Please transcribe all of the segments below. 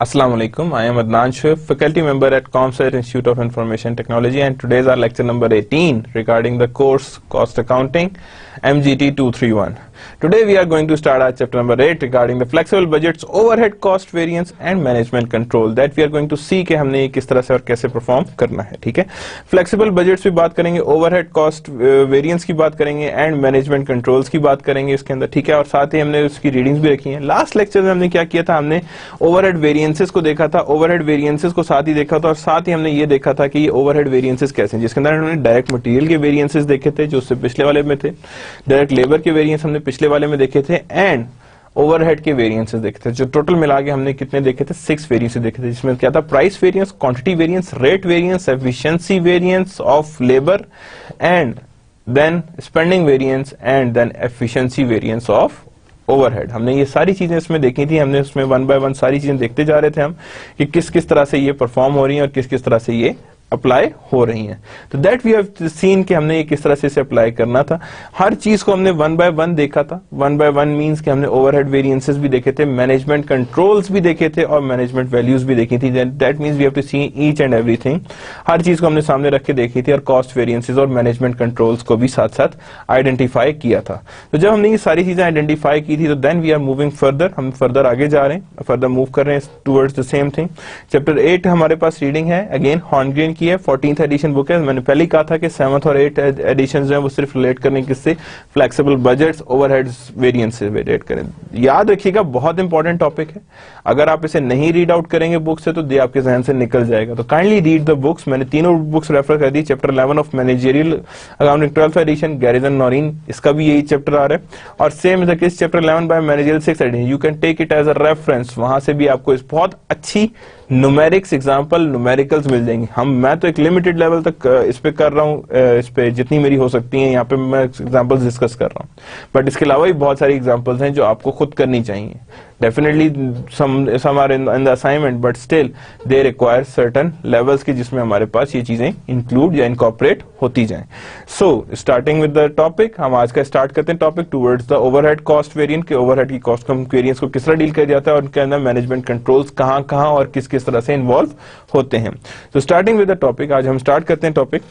Assalamu alaikum. I am Adnan Shah, faculty member at ComSci Institute of Information Technology, and today's our lecture number 18 regarding the course Cost Accounting MGT 231. Today we are going to start our chapter number 8 regarding the flexible budgets, overhead cost variance and management control that we are going to see कि हमने किस तरह से और कैसे perform करना है. ठीक है, फ्लेक्सिबल बजट्स भी बात करेंगे, ओवरहेड कॉस्ट वेरिएंस की बात करेंगे एंड मैनेजमेंट कंट्रोल्स की बात करेंगे इसके अंदर. ठीक है, और साथ ही हमने उसकी रीडिंग्स भी रखी हैं. लास्ट लेक्चर में हमने क्या किया था, हमने ओवरहेड वेरिएंसेस को देखा था, ओवरहेड वेरिएंसेस को साथ ही देखा था और साथ ही हमने ये देखा था कि ये ओवरहेड वेरिएंसेस कैसे हैं, जिसके अंदर हमने डायरेक्ट मटेरियल के वेरिएंसेस देखे थे जो उससे पिछले वाले में थे, डायरेक्ट लेबर के वेरिएंस हमने पिछले वाले में देखे थे एंड ओवरहेड के वेरिएंसेस देखे थे. जो टोटल मिला के हमने कितने देखे थे, 6 वेरिएंसेस देखे थे, जिसमें क्या था, price variance, quantity variance, rate variance, efficiency variance of labour and then spending variance and then efficiency variance of overhead. हमने ये सारी चीजें इसमें देखी थी. हमने उसमें 1 बाय 1 सारी चीजें देखते जा रहे थे हम कि किस किस तरह से ये परफॉर्म हो रही हैं और किस किस तरह से ये अप्लाई हो रही हैं. तो दैट वी हैव सीन कि हमने ये किस तरह से इसे अप्लाई करना था. हर चीज को हमने 1 बाय 1 देखा था. 1 बाय 1 मींस कि हमने ओवरहेड वेरिएंसेस भी देखे थे, मैनेजमेंट कंट्रोल्स भी देखे थे और मैनेजमेंट वैल्यूज भी देखी थी. That means we have to see each and everything. हर चीज को हमने सामने रख के देखी थी और कॉस्ट वेरिएंसेस और मैनेजमेंट कंट्रोल्स को भी साथ साथ आइडेंटिफाई किया था. तो जब हमने ये सारी चीजें आइडेंटिफाई की थी तो then we are moving further. हम फर्दर आगे जा रहे हैं, फर्दर मूव कर रहे हैं towards the same thing. Chapter 8 हमारे पास रीडिंग है, अगेन हॉर्नग्रीन की है, 14th एडिशन बुक है. मैंने पहले ही कहा था कि 7th और 8th एडिशन जो है वो सिर्फ रिलेट करने किससे, फ्लेक्सिबल बजट्स, ओवरहेड्स, वेरिएंस से रिलेट करें. याद रखिएगा, बहुत इंपॉर्टेंट टॉपिक है. अगर आप इसे नहीं रीड आउट करेंगे बुक से तो ये आपके जहन से निकल जाएगा. तो काइंडली रीड द बुक्स. मैंने तीनों बुक्स रेफर कर दी. Chapter 11 of managerial accounting 12th edition, Garrison Noreen, इसका भी यही चैप्टर आ रहा है. और same is the case chapter 11 by managerial 6th edition. You can take it as a reference. वहां से भी आपको इस बहुत अच्छी न्यूमेरिक्स एग्जांपल, न्यूमेरिकल्स मिल जाएंगे. मैं तो एक लिमिटेड लेवल तक इस पे कर रहा हूँ, इस पे जितनी मेरी हो सकती हैं यहाँ पे मैं एग्जांपल्स डिस्कस कर रहा हूँ. बट इसके अलावा भी बहुत सारी एग्जांपल्स हैं जो आपको खुद करनी चाहिए. Definitely some are in the assignment but still they require certain levels की जिसमें हमारे पास ये चीजें इंक्लूड या इनकॉर्पोरेट होती जाएं. So starting with the topic, हम आज का स्टार्ट करते हैं topic towards the overhead cost variant के. ओवरहेड की कॉस्ट वेरिएंस को किस तरह डील किया जाता है और उनके अंदर मैनेजमेंट कंट्रोल्स कहाँ कहाँ और किस किस तरह से इन्वॉल्व होते हैं. तो स्टार्टिंग विद द टॉपिक, आज हम स्टार्ट करते हैं topic.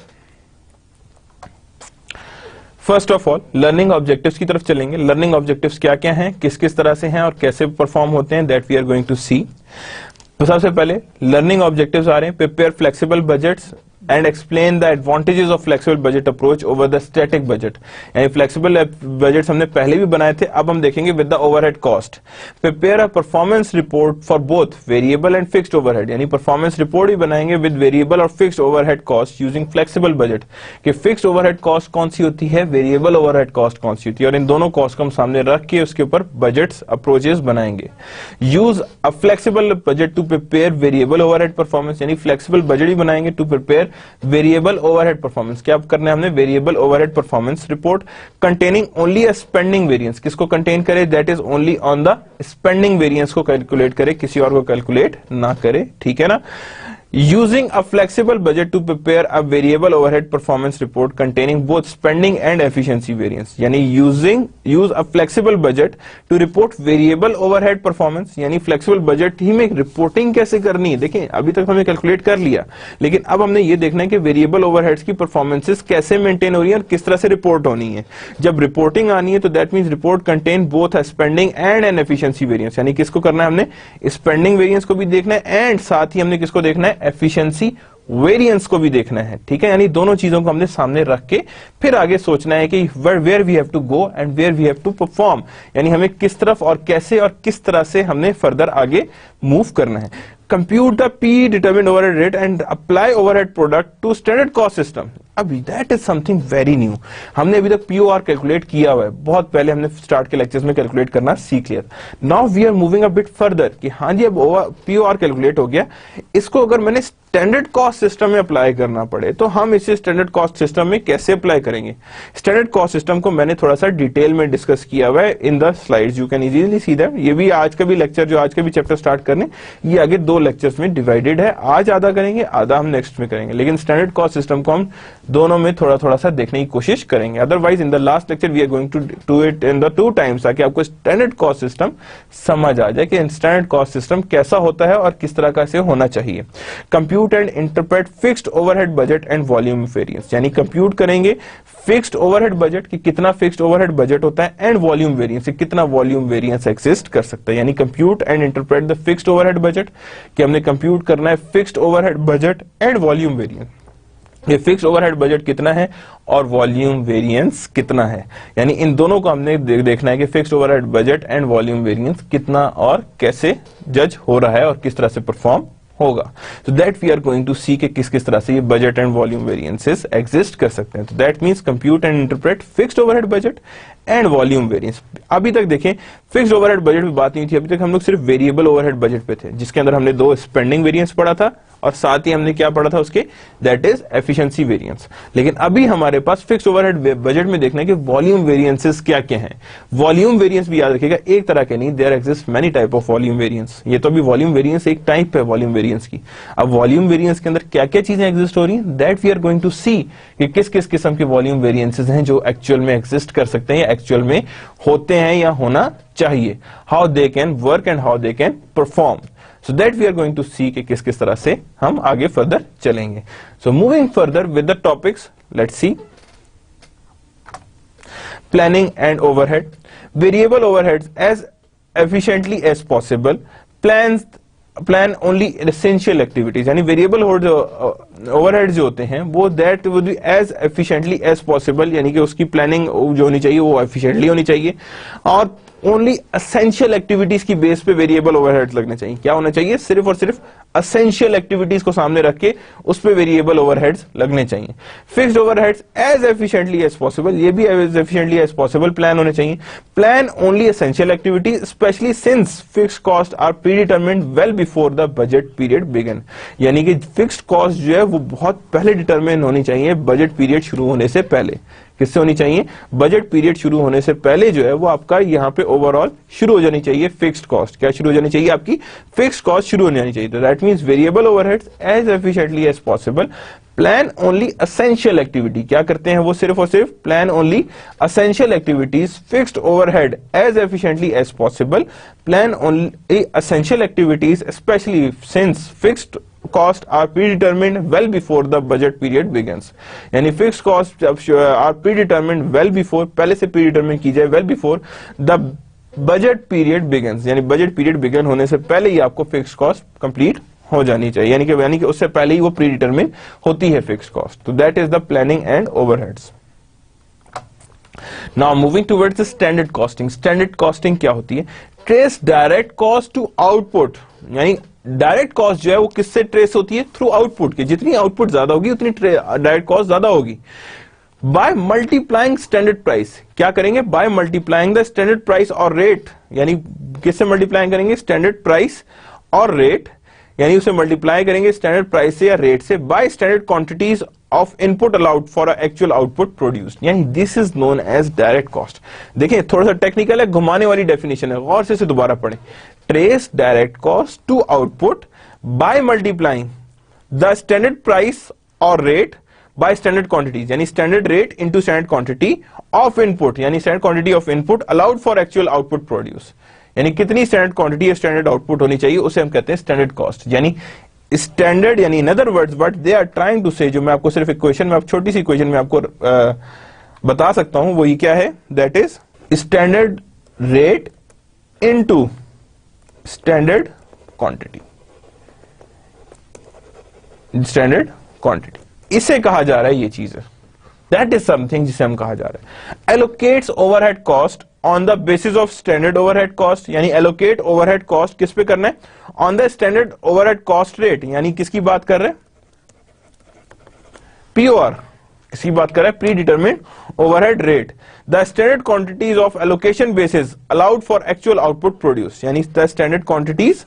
First of all learning objectives की तरफ चलेंगे. लर्निंग ऑब्जेक्टिव्स क्या क्या हैं, किस किस तरह से हैं और कैसे परफॉर्म होते हैं, that we are going to see. तो सबसे पहले लर्निंग ऑब्जेक्टिव्स आ रहे हैं, prepare flexible budgets and explain the advantages of flexible budget approach over the static budget. यानी फ्लेक्सिबल बजट्स हमने पहले भी बनाए थे, अब हम देखेंगे with the overhead cost. Prepare a performance report for both variable and fixed overhead. यानी परफॉर्मेंस रिपोर्ट भी बनाएंगे विद वेरिएबल और fixed overhead cost using flexible budget. कि फिक्स्ड ओवरहेड कॉस्ट कौन सी होती है, वेरिएबल ओवरहेड कॉस्ट कौन सी होती है, और इन दोनों कॉस्ट को हम सामने रख के उसके ऊपर बजट्स अप्रोचेस बनाएंगे. Use a flexible budget to prepare variable overhead performance. यानी फ्लेक्सिबल बजट ही बनाएंगे to prepare variable overhead performance. क्या करना है हमने, variable overhead performance report containing only a spending variance. किसको कंटेन करे, that is only on the spending variance को कैलकुलेट करे, किसी और को कैलकुलेट ना करे. ठीक है ना. Using a flexible budget to prepare a variable overhead performance report containing both spending and efficiency variance. यानी use a flexible budget to report variable overhead performance. यानी flexible budget ही में रिपोर्टिंग कैसे करनी है. देखिए अभी तक हमने कैलकुलेट कर लिया, लेकिन अब हमने ये देखना है कि वेरिएबल ओवरहेड्स की परफॉर्मेंसेस कैसे मेंटेन हो रही है और किस तरह से रिपोर्ट होनी है. जब रिपोर्टिंग आनी है तो that means report contain both a spending and an efficiency variance. यानी किसको करना है हमने, स्पेंडिंग वेरिएंस को भी देखना है एंड साथ ही हमने किसको देखना है, एफिशिएंसी वेरिएंस को भी देखना है. ठीक है, यानी दोनों चीजों को हमने सामने रख के फिर आगे सोचना है कि where we have to go and where we have to perform. यानी हमें किस तरफ और कैसे और किस तरह से हमने फर्दर आगे मूव करना है. Compute the P determined overhead rate and apply overhead product to standard cost system. अभी that is something very new. हमने अभी तक पीओआर कैलकुलेट किया हुआ है, बहुत पहले हमने स्टार्ट के लेक्चर्स में कैलकुलेट करना सीख लिया. Now we are moving a bit further कि हाँ जी अब पीओआर कैलकुलेट हो गया, इसको अगर मैंने स्टैंडर्ड कॉस्ट सिस्टम में अप्लाई करना पड़े तो हम इसे स्टैंडर्ड कॉस्ट सिस्टम में कैसे अप्लाई करेंगे। स्टैंडर्ड कॉस्ट सिस्टम को मैंने थोड़ा सा डिटेल में डिस्कस किया हुआ है in the slides, you can easily see that. ये भी आज का भी लेक्चर, जो आज का भी चैप्टर स्टार्ट करने, ये आगे 2 लेक्चर्स में डिवाइडेड है। आज आधा करेंगे, आधा हम नेक्स्ट में करेंगे, लेकिन स्टैंडर्ड कॉस्ट सिस्टम को हम दोनों में थोड़ा थोड़ा सा देखने की कोशिश करेंगे। Otherwise in the last lecture we are going to do it in the 2 times, ताकि आपको स्टैंडर्ड कॉस्ट सिस्टम समझ आ जाए कि स्टैंडर्ड कॉस्ट सिस्टम कैसा होता है और किस तरह का इसे होना चाहिए। Compute and interpret fixed overhead budget and volume variance, यानी कंप्यूट करेंगे फिक्स्ड ओवरहेड बजट कि कितना फिक्स्ड ओवरहेड बजट होता है, एंड वॉल्यूम वेरिएंस कितना वॉल्यूम वेरिएंस एग्जिस्ट कर सकता है। यानी compute and interpret the fixed overhead budget, कि हमने कंप्यूट करना है fixed overhead budget and volume variance. ये फिक्स्ड ओवरहेड बजट कितना है और वॉल्यूम वेरिएंस कितना है, यानी इन दोनों को हमने देखना है कि fixed overhead budget and volume variance कितना और कैसे जज हो रहा है और किस तरह से परफॉर्म होगा। तो that we are going to see कि किस किस तरह से ये budget and volume variances exist कर सकते हैं। तो that means compute and interpret fixed overhead budget and volume variance. अभी तक देखें फिक्स्ड ओवरहेड बजट पे बात नहीं थी, अभी तक हम लोग सिर्फ वेरिएबल ओवरहेड बजट पे थे, जिसके अंदर हमने 2 स्पेंडिंग वेरिएंस पढ़ा था और साथ ही हमने क्या पढ़ा था उसके, दैट इज एफिशिएंसी वेरिएंस। लेकिन अभी हमारे पास फिक्स्ड ओवरहेड बजट में देखना है कि वॉल्यूम वेरिएंसेस क्या क्या हैं। वॉल्यूम वेरिएंस भी याद रखिएगा एक तरह के नहीं, there exist many type of volume variance. ये तो अभी वॉल्यूम वेरिएंस एक टाइप है वॉल्यूम वेरिएंस की। अब वॉल्यूम वेरिएंस के अंदर क्या क्या चीजें एग्जिस्ट हो रही हैं, that we are going to see कि किस किस किस्म के वॉल्यूम वेरिएंसेस हैं जो एक्चुअल में एग्जिस्ट कर सकते हैं या एक्चुअल में होते हैं या होना चाहिए, how they can work and how they can perform. So that we are going to see कि किस किस तरह से हम आगे फर्दर चलेंगे। So moving further with the topics, let's see planning and overhead, variable overheads as efficiently as possible, plan only essential activities, यानी variable overhead जो होते हैं वो that would be as efficiently as possible, यानी कि उसकी planning जो होनी चाहिए वो एफिशिएंटली होनी चाहिए, और ओनली एसेंशियल एक्टिविटीज की बेस पे वेरिएबल ओवरहेड्स लगने चाहिए। क्या होना चाहिए, सिर्फ और सिर्फ एसेंशियल एक्टिविटीज को सामने रख के उस पे वेरिएबल ओवरहेड्स लगने चाहिए। Fixed overheads as efficiently as possible, ये भी as efficiently as possible plan होने चाहिए। Plan only essential activities specially since fixed cost are predetermined well before the budget period begin, यानी कि फिक्स्ड कॉस्ट जो है वो बहुत पहले डिटरमिन होनी चाहिए बजट पीरियड शुरू होने से पहले। किससे होनी चाहिए, बजट पीरियड शुरू होने से पहले जो है वो आपका यहाँ पे ओवरऑल शुरू हो जानी चाहिए फिक्स्ड कॉस्ट। क्या शुरू हो जानी चाहिए, आपकी फिक्स्ड कॉस्ट शुरू हो जानी चाहिए। तो that means variable overheads as efficiently as possible, plan only essential activity, क्या करते हैं वो सिर्फ और सिर्फ plan only essential activities, fixed overhead as efficiently as possible, plan only essential activities specially since फिक्स्ड cost are predetermined well before the budget period begins, यानी fixed cost are predetermined well before, पहले से predetermine की जाए well before the budget period begins, यानी budget period begin होने से पहले ही आपको फिक्स्ड कॉस्ट कंप्लीट हो जानी चाहिए, यानी कि उससे पहले ही वो प्रीडिटरमिन होती है फिक्स्ड कॉस्ट। तो that is the planning and overheads. Now moving towards the standard costing. Standard costing क्या होती है, trace direct cost to output, यानी डायरेक्ट कॉस्ट जो है वो किससे ट्रेस होती है, थ्रू आउटपुट के। जितनी आउटपुट ज्यादा होगी उतनी डायरेक्ट कॉस्ट ज्यादा होगी। बाय मल्टीप्लाइंग स्टैंडर्ड प्राइस, क्या करेंगे, bye multiplying the standard price और रेट, यानी किससे मल्टीप्लाई करेंगे, स्टैंडर्ड प्राइस और रेट, यानी उसे मल्टीप्लाई करेंगे स्टैंडर्ड प्राइस से या रेट से, by standard quantities of input allowed for actual output produced, यानी this is known as direct cost. देखिए थोड़ा सा टेक्निकल है, घुमाने वाली डेफिनेशन है, गौर से इसे दोबारा पढ़ें। Trace direct cost to output by multiplying the standard price और रेट बाय स्टैंडर्ड क्वांटिटीज, यानी standard rate into standard quantity of input, यानी standard quantity of input allowed for actual output produce, यानी कितनी स्टैंडर्ड क्वांटिटी या standard output होनी चाहिए, उसे हम कहते हैं स्टैंडर्ड कॉस्ट। यानी स्टैंडर्ड, यानी in other words what they are trying to say, जो मैं आपको सिर्फ इक्वेशन में, छोटी सी इक्वेशन में आपको बता सकता हूं, वो ये क्या है, that is standard rate into standard quantity, standard quantity, इसे कहा जा रहा है ये चीज है, दैट इज समथिंग जिसे हम कहा जा रहा है। Allocates overhead cost on the basis of standard overhead cost, यानी एलोकेट ओवरहेड कॉस्ट किस पे करना है, on the standard overhead cost rate, यानी किसकी बात कर रहे हैं, पीओआर, किसकी बात कर रहे हैं, predetermined overhead rate, the standard quantities of allocation basis allowed for actual output produce, यानी the standard quantities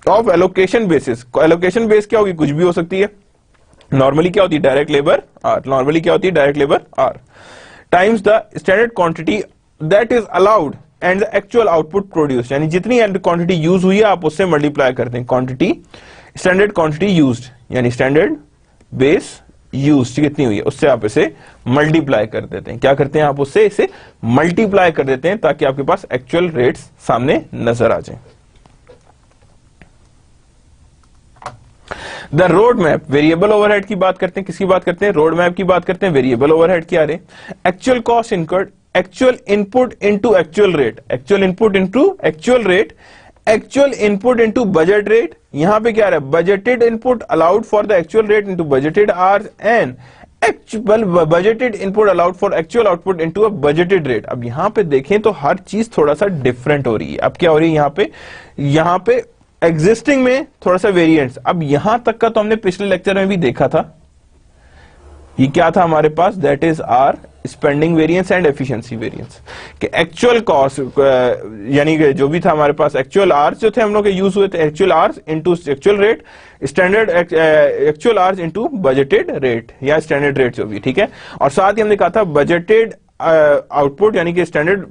of allocation basis. Allocation base क्या होगी, कुछ भी हो सकती है। नॉर्मली क्या होती है, डायरेक्ट लेबर आर। नॉर्मली क्या होती है, direct labour are times the standard quantity that is allowed and the actual output produce, यानी जितनी क्वांटिटी यूज हुई है आप उससे मल्टीप्लाई करते हैं। क्वांटिटी स्टैंडर्ड क्वांटिटी यूज्ड यानी स्टैंडर्ड बेस यूज कितनी हुई है उससे आप इसे मल्टीप्लाई कर देते हैं। क्या करते हैं, आप उससे इसे मल्टीप्लाई कर देते हैं ताकि आपके पास एक्चुअल रेट्स सामने नजर आ जाए। The road map, variable overhead की बात करते हैं। किसकी बात करते हैं, रोड मैप की बात करते हैं। वेरिएबल ओवरहेड क्या रहे, actual cost incurred, actual input into actual rate, actual input into actual rate, actual input into budget rate. यहां पे क्या रहा है, budgeted input allowed for the actual rate into budgeted hours and actual budgeted input allowed for actual output into a budgeted rate. अब यहां पे देखें तो हर चीज थोड़ा सा डिफरेंट हो रही है। अब क्या हो रही है, यहां पे एग्जिस्टिंग में थोड़ा सा वेरिएंस। अब यहां तक का तो हमने पिछले लेक्चर में भी देखा था, ये क्या था हमारे पास, that is are spending variance and efficiency variance कि एक्चुअल कॉस्ट यानी कि जो भी था हमारे पास एक्चुअल आवर्स जो थे हम लोग के यूज हुए थे, actual hours into actual rate, standard actual hours into budgeted rate या स्टैंडर्ड रेट जो भी, ठीक है। और साथ ही हमने कहा था बजटेड आउटपुट यानी कि standard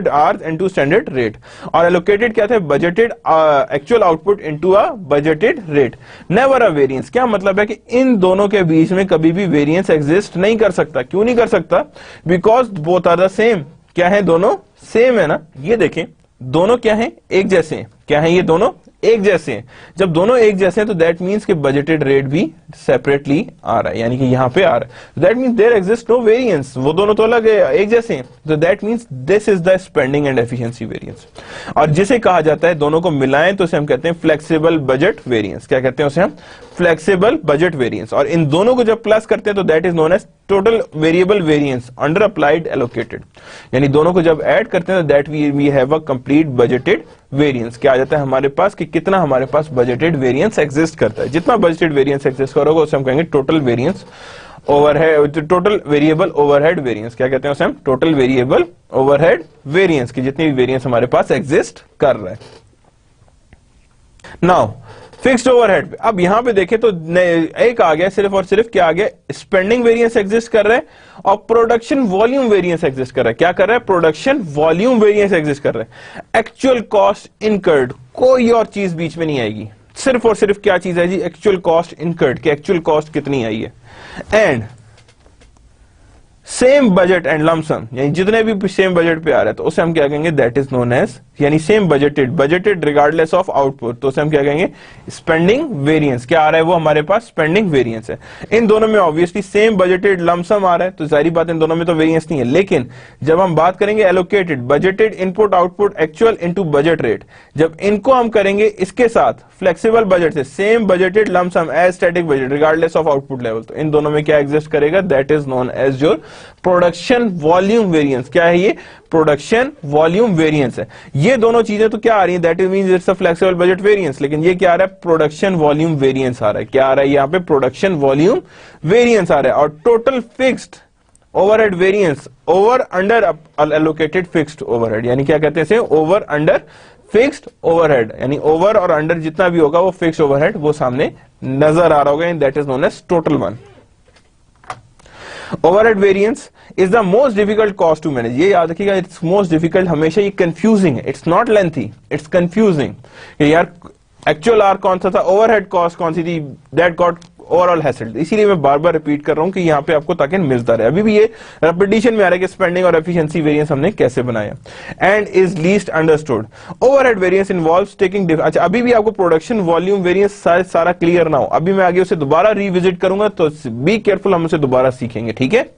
hours into standard rate, और एलोकेटेड क्या थे, budgeted actual output into a budgeted rate. Never a variance, क्या मतलब है कि इन दोनों के बीच में कभी भी वेरिएंस एग्जिस्ट नहीं कर सकता। क्यों नहीं कर सकता, because both are the same. क्या है, दोनों सेम है ना। ये देखें दोनों क्या है, एक जैसे हैं। क्या है, ये दोनों एक जैसे हैं। जब दोनों एक जैसे हैं तो दैट मींस कि बजटेड रेट भी सेपरेटली आ रहा है, यानी कि यहां पे आ रहा है। That means there exist no variance, वो दोनों तो अलग है, एक जैसे हैं। तो that means this is the spending and efficiency variance. और जिसे कहा जाता है, दोनों को मिलाएं तो उसे हम कहते हैं फ्लेक्सिबल बजट वेरिएंस। क्या कहते हैं उसे हम, फ्लेक्सिबल बजट वेरिएंस। और इन दोनों को जब प्लस करते हैं तो that is known as total variable variance under applied allocated, यानी दोनों को जब ऐड करते हैं तो that we have a complete budgeted variance. क्या आ जाता है हमारे पास कि कितना हमारे पास बजटेड वेरिएंस एग्जिस्ट करता है। जितना बजटेड वेरिएंस एग्जिस्ट करोगे उसे हम कहेंगे total variance overhead, total variable overhead variance. क्या कहते हैं उसे हम, टोटल वेरिएबल ओवरहेड वेरिएंस की जितनी भी वेरिएंस हमारे पास एग्जिस्ट कर रहा है। नाउ फिक्स्ड ओवरहेड, अब यहां पे देखें तो एक आ गया सिर्फ और सिर्फ, क्या आ गया, स्पेंडिंग वेरिएंस एग्जिस्ट कर रहा है और प्रोडक्शन वॉल्यूम वेरिएंस एग्जिस्ट कर रहा है। क्या कर रहा है, प्रोडक्शन वॉल्यूम वेरिएंस एग्जिस्ट कर रहा है। एक्चुअल कॉस्ट इनकर्ड, कोई और चीज बीच में नहीं आएगी, सिर्फ और सिर्फ क्या चीज है जी, एक्चुअल कॉस्ट इनकर्ड, कि एक्चुअल कॉस्ट कितनी आई है। And same budget and lump sum, यानी जितने भी सेम बजट पे आ रहा है तो उसे हम क्या कहेंगे, दैट इज नोन एज, यानी same budgeted, budgeted regardless of output, तो उसे हम क्या कहेंगे, स्पेंडिंग वेरिएंस। क्या आ रहा है वो हमारे पास, स्पेंडिंग वेरिएंस है। इन दोनों में ऑब्वियसली सेम बजटेड लमसम आ रहा है तो जाहिर बात इन दोनों में तो वेरिएंस नहीं है। लेकिन जब हम बात करेंगे allocated, budgeted input output actual into budget rate, जब इनको हम करेंगे इसके साथ फ्लेक्सिबल बजट से, same budgeted lump sum as static budget regardless of output level, तो इन दोनों में क्या एग्जिस्ट करेगा, that is known as your production volume variance. क्या है ये, प्रोडक्शन वॉल्यूम वेरिएंस है। ये दोनों चीजें तो क्या आ रही है, that means it's a flexible budget variance, लेकिन ये क्या आ रहा है, प्रोडक्शन वॉल्यूम वेरिएंस आ रहा है। क्या आ रहा है यहाँ पे, प्रोडक्शन वॉल्यूम वेरिएंस आ रहा है। और total fixed overhead variance over under allocated fixed overhead, यानी क्या कहते हैं इसे, ओवर अंडर फिक्स्ड ओवरहेड, यानी ओवर और अंडर जितना भी होगा वो फिक्स्ड ओवरहेड वो सामने नजर आ रहा होगा, that is known as total one. Overhead variance is the most difficult cost to manage, ये याद रखिएगा, इट्स मोस्ट डिफिकल्ट, हमेशा ये कंफ्यूजिंग है, it's not lengthy, it's confusing. यार एक्चुअल आर कौन सा था, ओवरहेड कॉस्ट कौन सी थी, दैट गॉट ओवरऑल हैसल। इसीलिए मैं बार बार रिपीट कर रहा हूं कि यहां पे आपको ताकि मिलता रहे। अभी भी ये रेपिटेशन में आ रहा है कि स्पेंडिंग और एफिशिएंसी वेरिएंस हमने कैसे बनाया। And is least understood, overhead variance involves taking, अच्छा अभी भी आपको प्रोडक्शन वॉल्यूम वेरिएंस सारा क्लियर ना हो, अभी मैं आगे उसे दोबारा रिविजिट करूंगा, तो बी केयरफुल, हम उसे दोबारा सीखेंगे, ठीक है।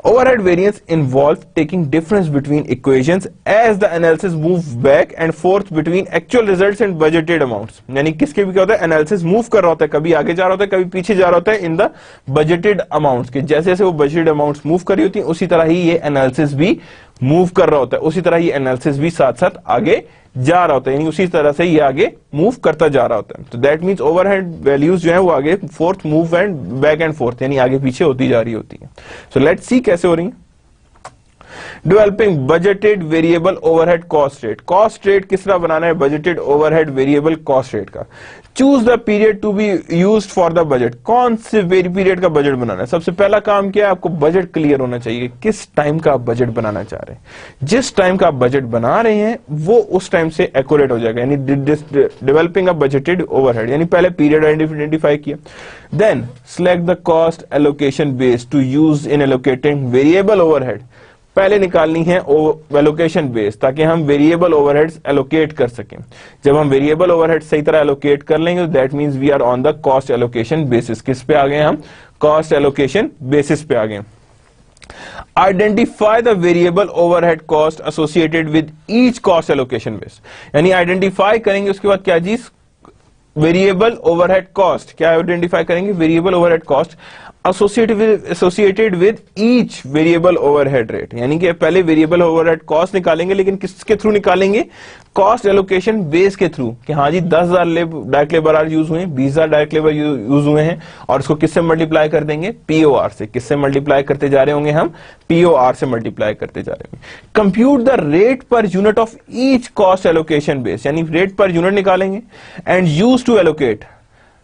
Overhead variance involve taking difference between equations as the analysis move back and forth between actual results and budgeted amounts। यानी किसके भी क्या होता है, एनालिसिस मूव कर रहा होता है, कभी आगे जा रहा होता है, कभी पीछे जा रहा होता है इन द बजटेड अमाउंट्स के, जैसे जैसे वो बजटेड अमाउंट्स मूव कर रही होती है उसी तरह ही ये एनालिसिस भी मूव कर रहा होता है, उसी तरह ये एनालिसिस भी साथ साथ आगे जा रहा होता है, यानी उसी तरह से ये आगे मूव करता जा रहा होता है। तो दैट मींस ओवरहेड वैल्यूज जो है वो आगे fourth move and back and fourth, यानी आगे पीछे होती जा रही होती है। सो लेट्स सी कैसे हो रही है। Developing budgeted variable overhead cost rate, cost rate किस तरह बनाना है budgeted overhead variable cost rate का। Choose the period to be used for the budget, कौन से पीरियड का बजट बनाना है। सबसे पहला काम क्या है, आपको बजट क्लियर होना चाहिए, किस टाइम का आप बजट बनाना चाह रहे हैं। जिस टाइम का आप बजट बना रहे हैं वो उस टाइम से एक्यूरेट हो जाएगा, यानी डेवलपिंग अ बजटेड ओवरहेड, यानी पहले पीरियड आइडेंटिफाई किया, then select the cost allocation base to use in allocating variable overhead, पहले निकालनी है एलोकेशन बेस ताकि हम वेरिएबल ओवरहेड्स एलोकेट कर सकें। जब हम वेरिएबल ओवरहेड सही तरह एलोकेट कर लेंगे तो that means we are on the cost allocation basis. किस पे आ गए हम, कॉस्ट एलोकेशन बेसिस पे आ गए। Identify the variable overhead cost associated with each cost allocation base, यानी आइडेंटिफाई करेंगे उसके बाद क्या चीज, वेरिएबल ओवरहेड कॉस्ट, क्या आइडेंटिफाई करेंगे, variable overhead cost associated with each variable overhead rate, यानी कि पहले वेरिएबल ओवरहेड कॉस्ट निकालेंगे, लेकिन किसके थ्रू निकालेंगे, कॉस्ट एलोकेशन बेस के थ्रू, कि हाँ जी 10,000 डायरेक्ट लेबर आर यूज हुए हैं, 20,000 डायरेक्ट लेबर यूज हुए हैं, और इसको किससे मल्टीप्लाई कर देंगे, पीओआर से। किससे मल्टीप्लाई करते जा रहे होंगे हम, पीओआर से मल्टीप्लाई करते जा रहे होंगे। Compute the rate per unit of each cost allocation base, यानी रेट पर यूनिट निकालेंगे, and use to allocate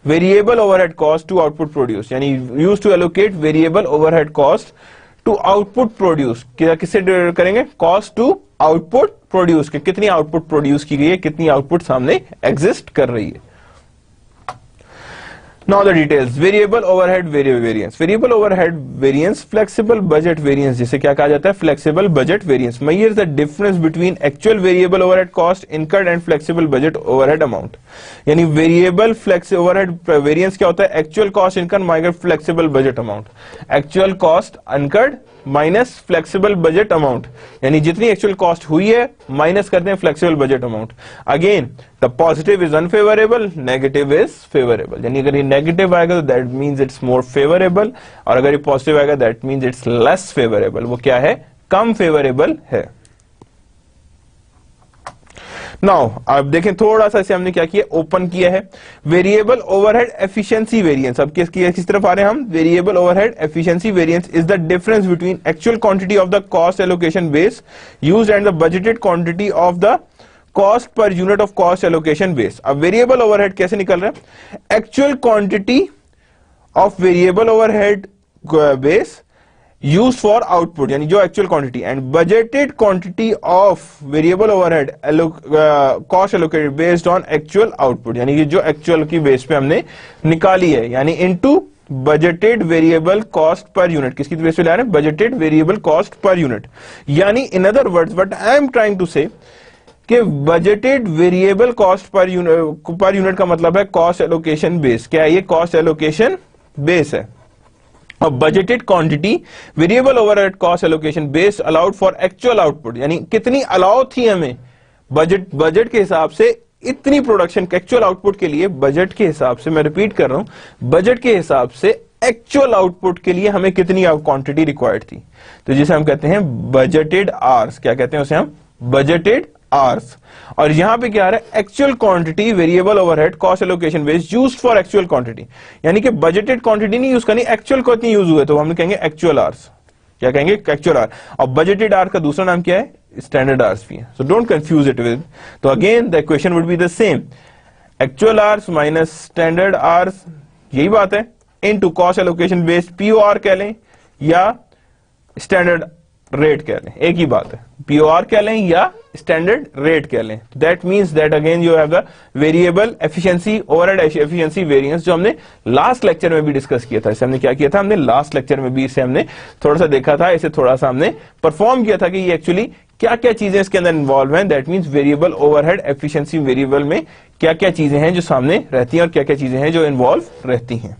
variable overhead cost to output produce, यानी use to allocate variable overhead cost to output produce, किससे करेंगे, cost to output produce, के कितनी output produce की गई है, कितनी आउटपुट सामने एग्जिस्ट कर रही है। Now the details, variable overhead variance, variable overhead variance flexible budget variance, जिसे क्या कहा जाता है, flexible budget variance. Measure the difference between actual variable overhead cost incurred and flexible budget overhead amount, यानी वेरिएबल फ्लेक्स ओवरहेड वेरिएंस क्या होता है, actual cost incurred minus flexible budget amount, actual cost incurred minus flexible budget amount, यानी जितनी actual cost हुई है minus करते हैं flexible budget amount. Again the positive is unfavourable, negative is favourable, यानी अगर ये नेगेटिव आएगा तो that means it's more favourable, और अगर ये पॉजिटिव आएगा that means it's less favourable, वो क्या है, कम फेवरेबल है। नाउ आप देखें थोड़ा सा इसे हमने क्या किया, ओपन किया है, वेरिएबल ओवरहेड एफिशिएंसी वेरिएंस। अब किस तरफ आ रहे हैं हम, variable overhead efficiency variance is the difference between actual quantity of the cost allocation base used and the budgeted quantity of the cost per unit of cost allocation base. अब variable overhead कैसे निकल रहा है, actual quantity of variable overhead base use for output, यानी जो actual quantity, and budgeted quantity of variable overhead cost allocated based on actual output, यानी कि जो एक्चुअल की बेस पे हमने निकाली है, यानी into budgeted variable cost per unit, किसकी बेस पे ला रहे हैं, budgeted variable cost per unit. यानी in other words what I am trying to say कि budgeted variable cost per unit का मतलब है कॉस्ट एलोकेशन बेस। क्या है ये, कॉस्ट एलोकेशन बेस है। और budgeted quantity variable overhead cost allocation base allowed for actual output, यानी कितनी अलाउ थी हमें बजट के हिसाब से, इतनी प्रोडक्शन एक्चुअल आउटपुट के लिए बजट के हिसाब से, मैं रिपीट कर रहा हूं, बजट के हिसाब से एक्चुअल आउटपुट के लिए हमें कितनी क्वांटिटी रिक्वायर्ड थी, तो जिसे हम कहते हैं बजटेड आवर्स। क्या कहते हैं उसे हम, बजटेड आवर्स। और यहां पे क्या आ रहा है, actual quantity variable overhead cost allocation base used for actual quantity, यानी कि बजटेड क्वांटिटी नहीं यूज करनी, एक्चुअल कितनी यूज हुए तो हम कहेंगे एक्चुअल आवर्स। क्या कहेंगे, एक्चुअल आवर। और बजटेड आवर का दूसरा नाम क्या है, स्टैंडर्ड आवर्स भी है, so don't confuse it with. तो again the equation would be the same, actual hours minus standard hours, यही बात है, इनटू कॉस्ट एलोकेशन बेस, पीओआर कह लें या स्टैंडर्ड रेट कह लें, एक ही बात है, पीओआर कह लें या स्टैंडर्ड रेट कह लें। That means that again you have the variable efficiency overhead efficiency variance, जो हमने लास्ट लेक्चर में भी डिस्कस किया था। इसे हमने क्या किया था, हमने लास्ट लेक्चर में भी इसे हमने थोड़ा सा देखा था, इसे थोड़ा सा हमने परफॉर्म किया था कि ये एक्चुअली क्या क्या चीजें इसके अंदर इन्वॉल्व हैं। That means variable overhead efficiency variable में क्या क्या चीजें हैं जो सामने रहती हैं और क्या क्या चीजें हैं जो इन्वॉल्व रहती हैं।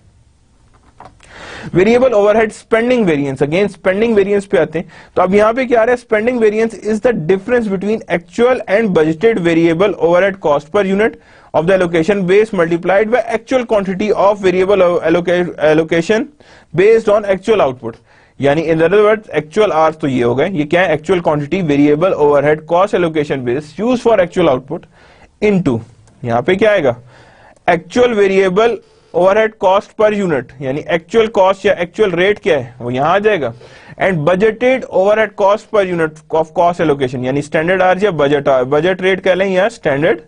Variable overhead spending variance, again spending variance पे आते हैं। तो अब यहां पे क्या आ रहा है, spending variance is the difference between actual and budgeted variable overhead cost per unit of the allocation base multiplied by actual quantity of variable allocation based on actual output. यानी in other words actual hours तो ये हो गए, ये क्या है, actual quantity variable overhead cost allocation base use for actual output into, यहां पे क्या आएगा, actual variable overhead cost per unit, यानी एक्चुअल कॉस्ट या एक्चुअल रेट क्या है वो यहां आ जाएगा, and budgeted overhead cost per unit of cost allocation, यानी स्टैंडर्ड आवर्स या बजट रेट कह लें या स्टैंडर्ड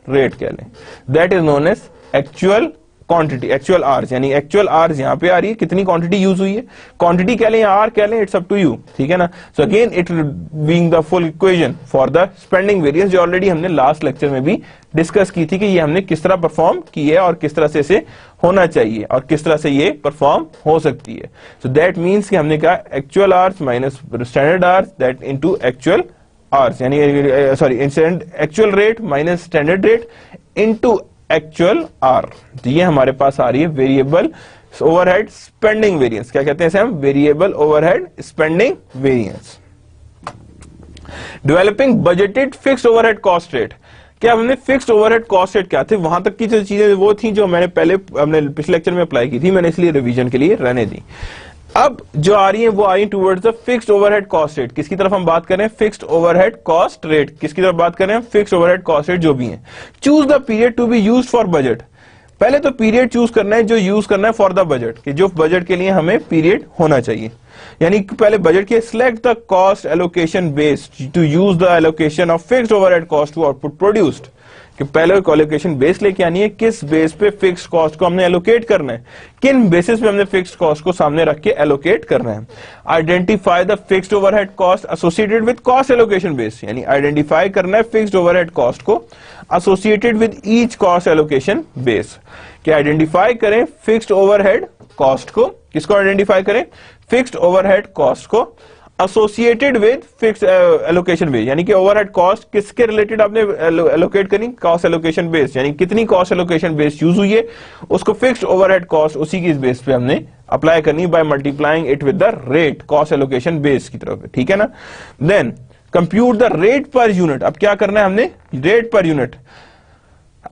रेट कह लें, that is known as actual quantity, actual hours, यानी एक्चुअल आवर्स यहां पे आ रही है, कितनी क्वांटिटी यूज हुई है, क्वांटिटी कह लें या आर कह लें, इट्स अप टू यू, ठीक है ना। So again it being the full equation for the spending variance, जो ऑलरेडी हमने लास्ट लेक्चर में भी डिस्कस की थी कि ये हमने किस तरह परफॉर्म की है और किस तरह से इसे होना चाहिए और किस तरह से ये परफॉर्म हो सकती है। सो दैट मीन्स कि हमने कहा actual hours minus standard hours that into actual hours, यानी sorry actual rate minus standard rate into actual hour. तो ये हमारे पास आ रही है वेरिएबल ओवरहेड स्पेंडिंग वेरिएंस। क्या कहते हैं इसे हम? Variable overhead spending variance. Developing budgeted fixed overhead cost rate. क्या हमने फिक्स्ड ओवरहेड कॉस्ट रेट क्या थे, वहां तक की जो चीजें वो थी जो मैंने हमने पिछले लेक्चर में अप्लाई की थी, मैंने इसलिए रिवीजन के लिए रहने दी। अब जो आ रही है वो आ रही है towards the fixed overhead cost rate. किसकी तरफ हम बात कर रहे हैं? Fixed overhead cost rate. किसकी तरफ बात कर रहे हैं? फिक्स्ड ओवरहेड कॉस्ट रेट जो भी है। Choose the period to be used for budget. पहले तो पीरियड चूज करना है जो यूज करना है फॉर द बजट, कि जो बजट के लिए हमें पीरियड होना चाहिए, यानी पहले बजट के select the cost allocation based to use the allocation of fixed overhead cost to output produced. कि पहले एलोकेशन बेस लेके आनी है, किस बेस पे फिक्स्ड कॉस्ट को हमने एलोकेट करना है, किन बेसिस पे हमने फिक्स्ड कॉस्ट को सामने रख के एलोकेट करना है। Identify the fixed overhead cost associated with cost allocation base, यानी आइडेंटिफाई करना है फिक्स्ड ओवरहेड कॉस्ट को associated with each cost allocation base. कि आइडेंटिफाई करें फिक्स्ड ओवरहेड कॉस्ट को, किसको आइडेंटिफाई करें? फिक्स्ड ओवरहेड कॉस्ट को associated with fixed allocation base, यानी कि ओवरहेड कॉस्ट किसके रिलेटेड आपने एलोकेट करनी? कॉस्ट एलोकेशन बेस, यानी कितनी कॉस्ट एलोकेशन बेस यूज हुई है उसको फिक्स्ड ओवरहेड कॉस्ट उसी की बेस पे हमने अप्लाई करनी by multiplying it with the rate cost allocation base की तरफ, ठीक है ना। Then compute the rate per unit. अब क्या करना है हमने? Rate per unit.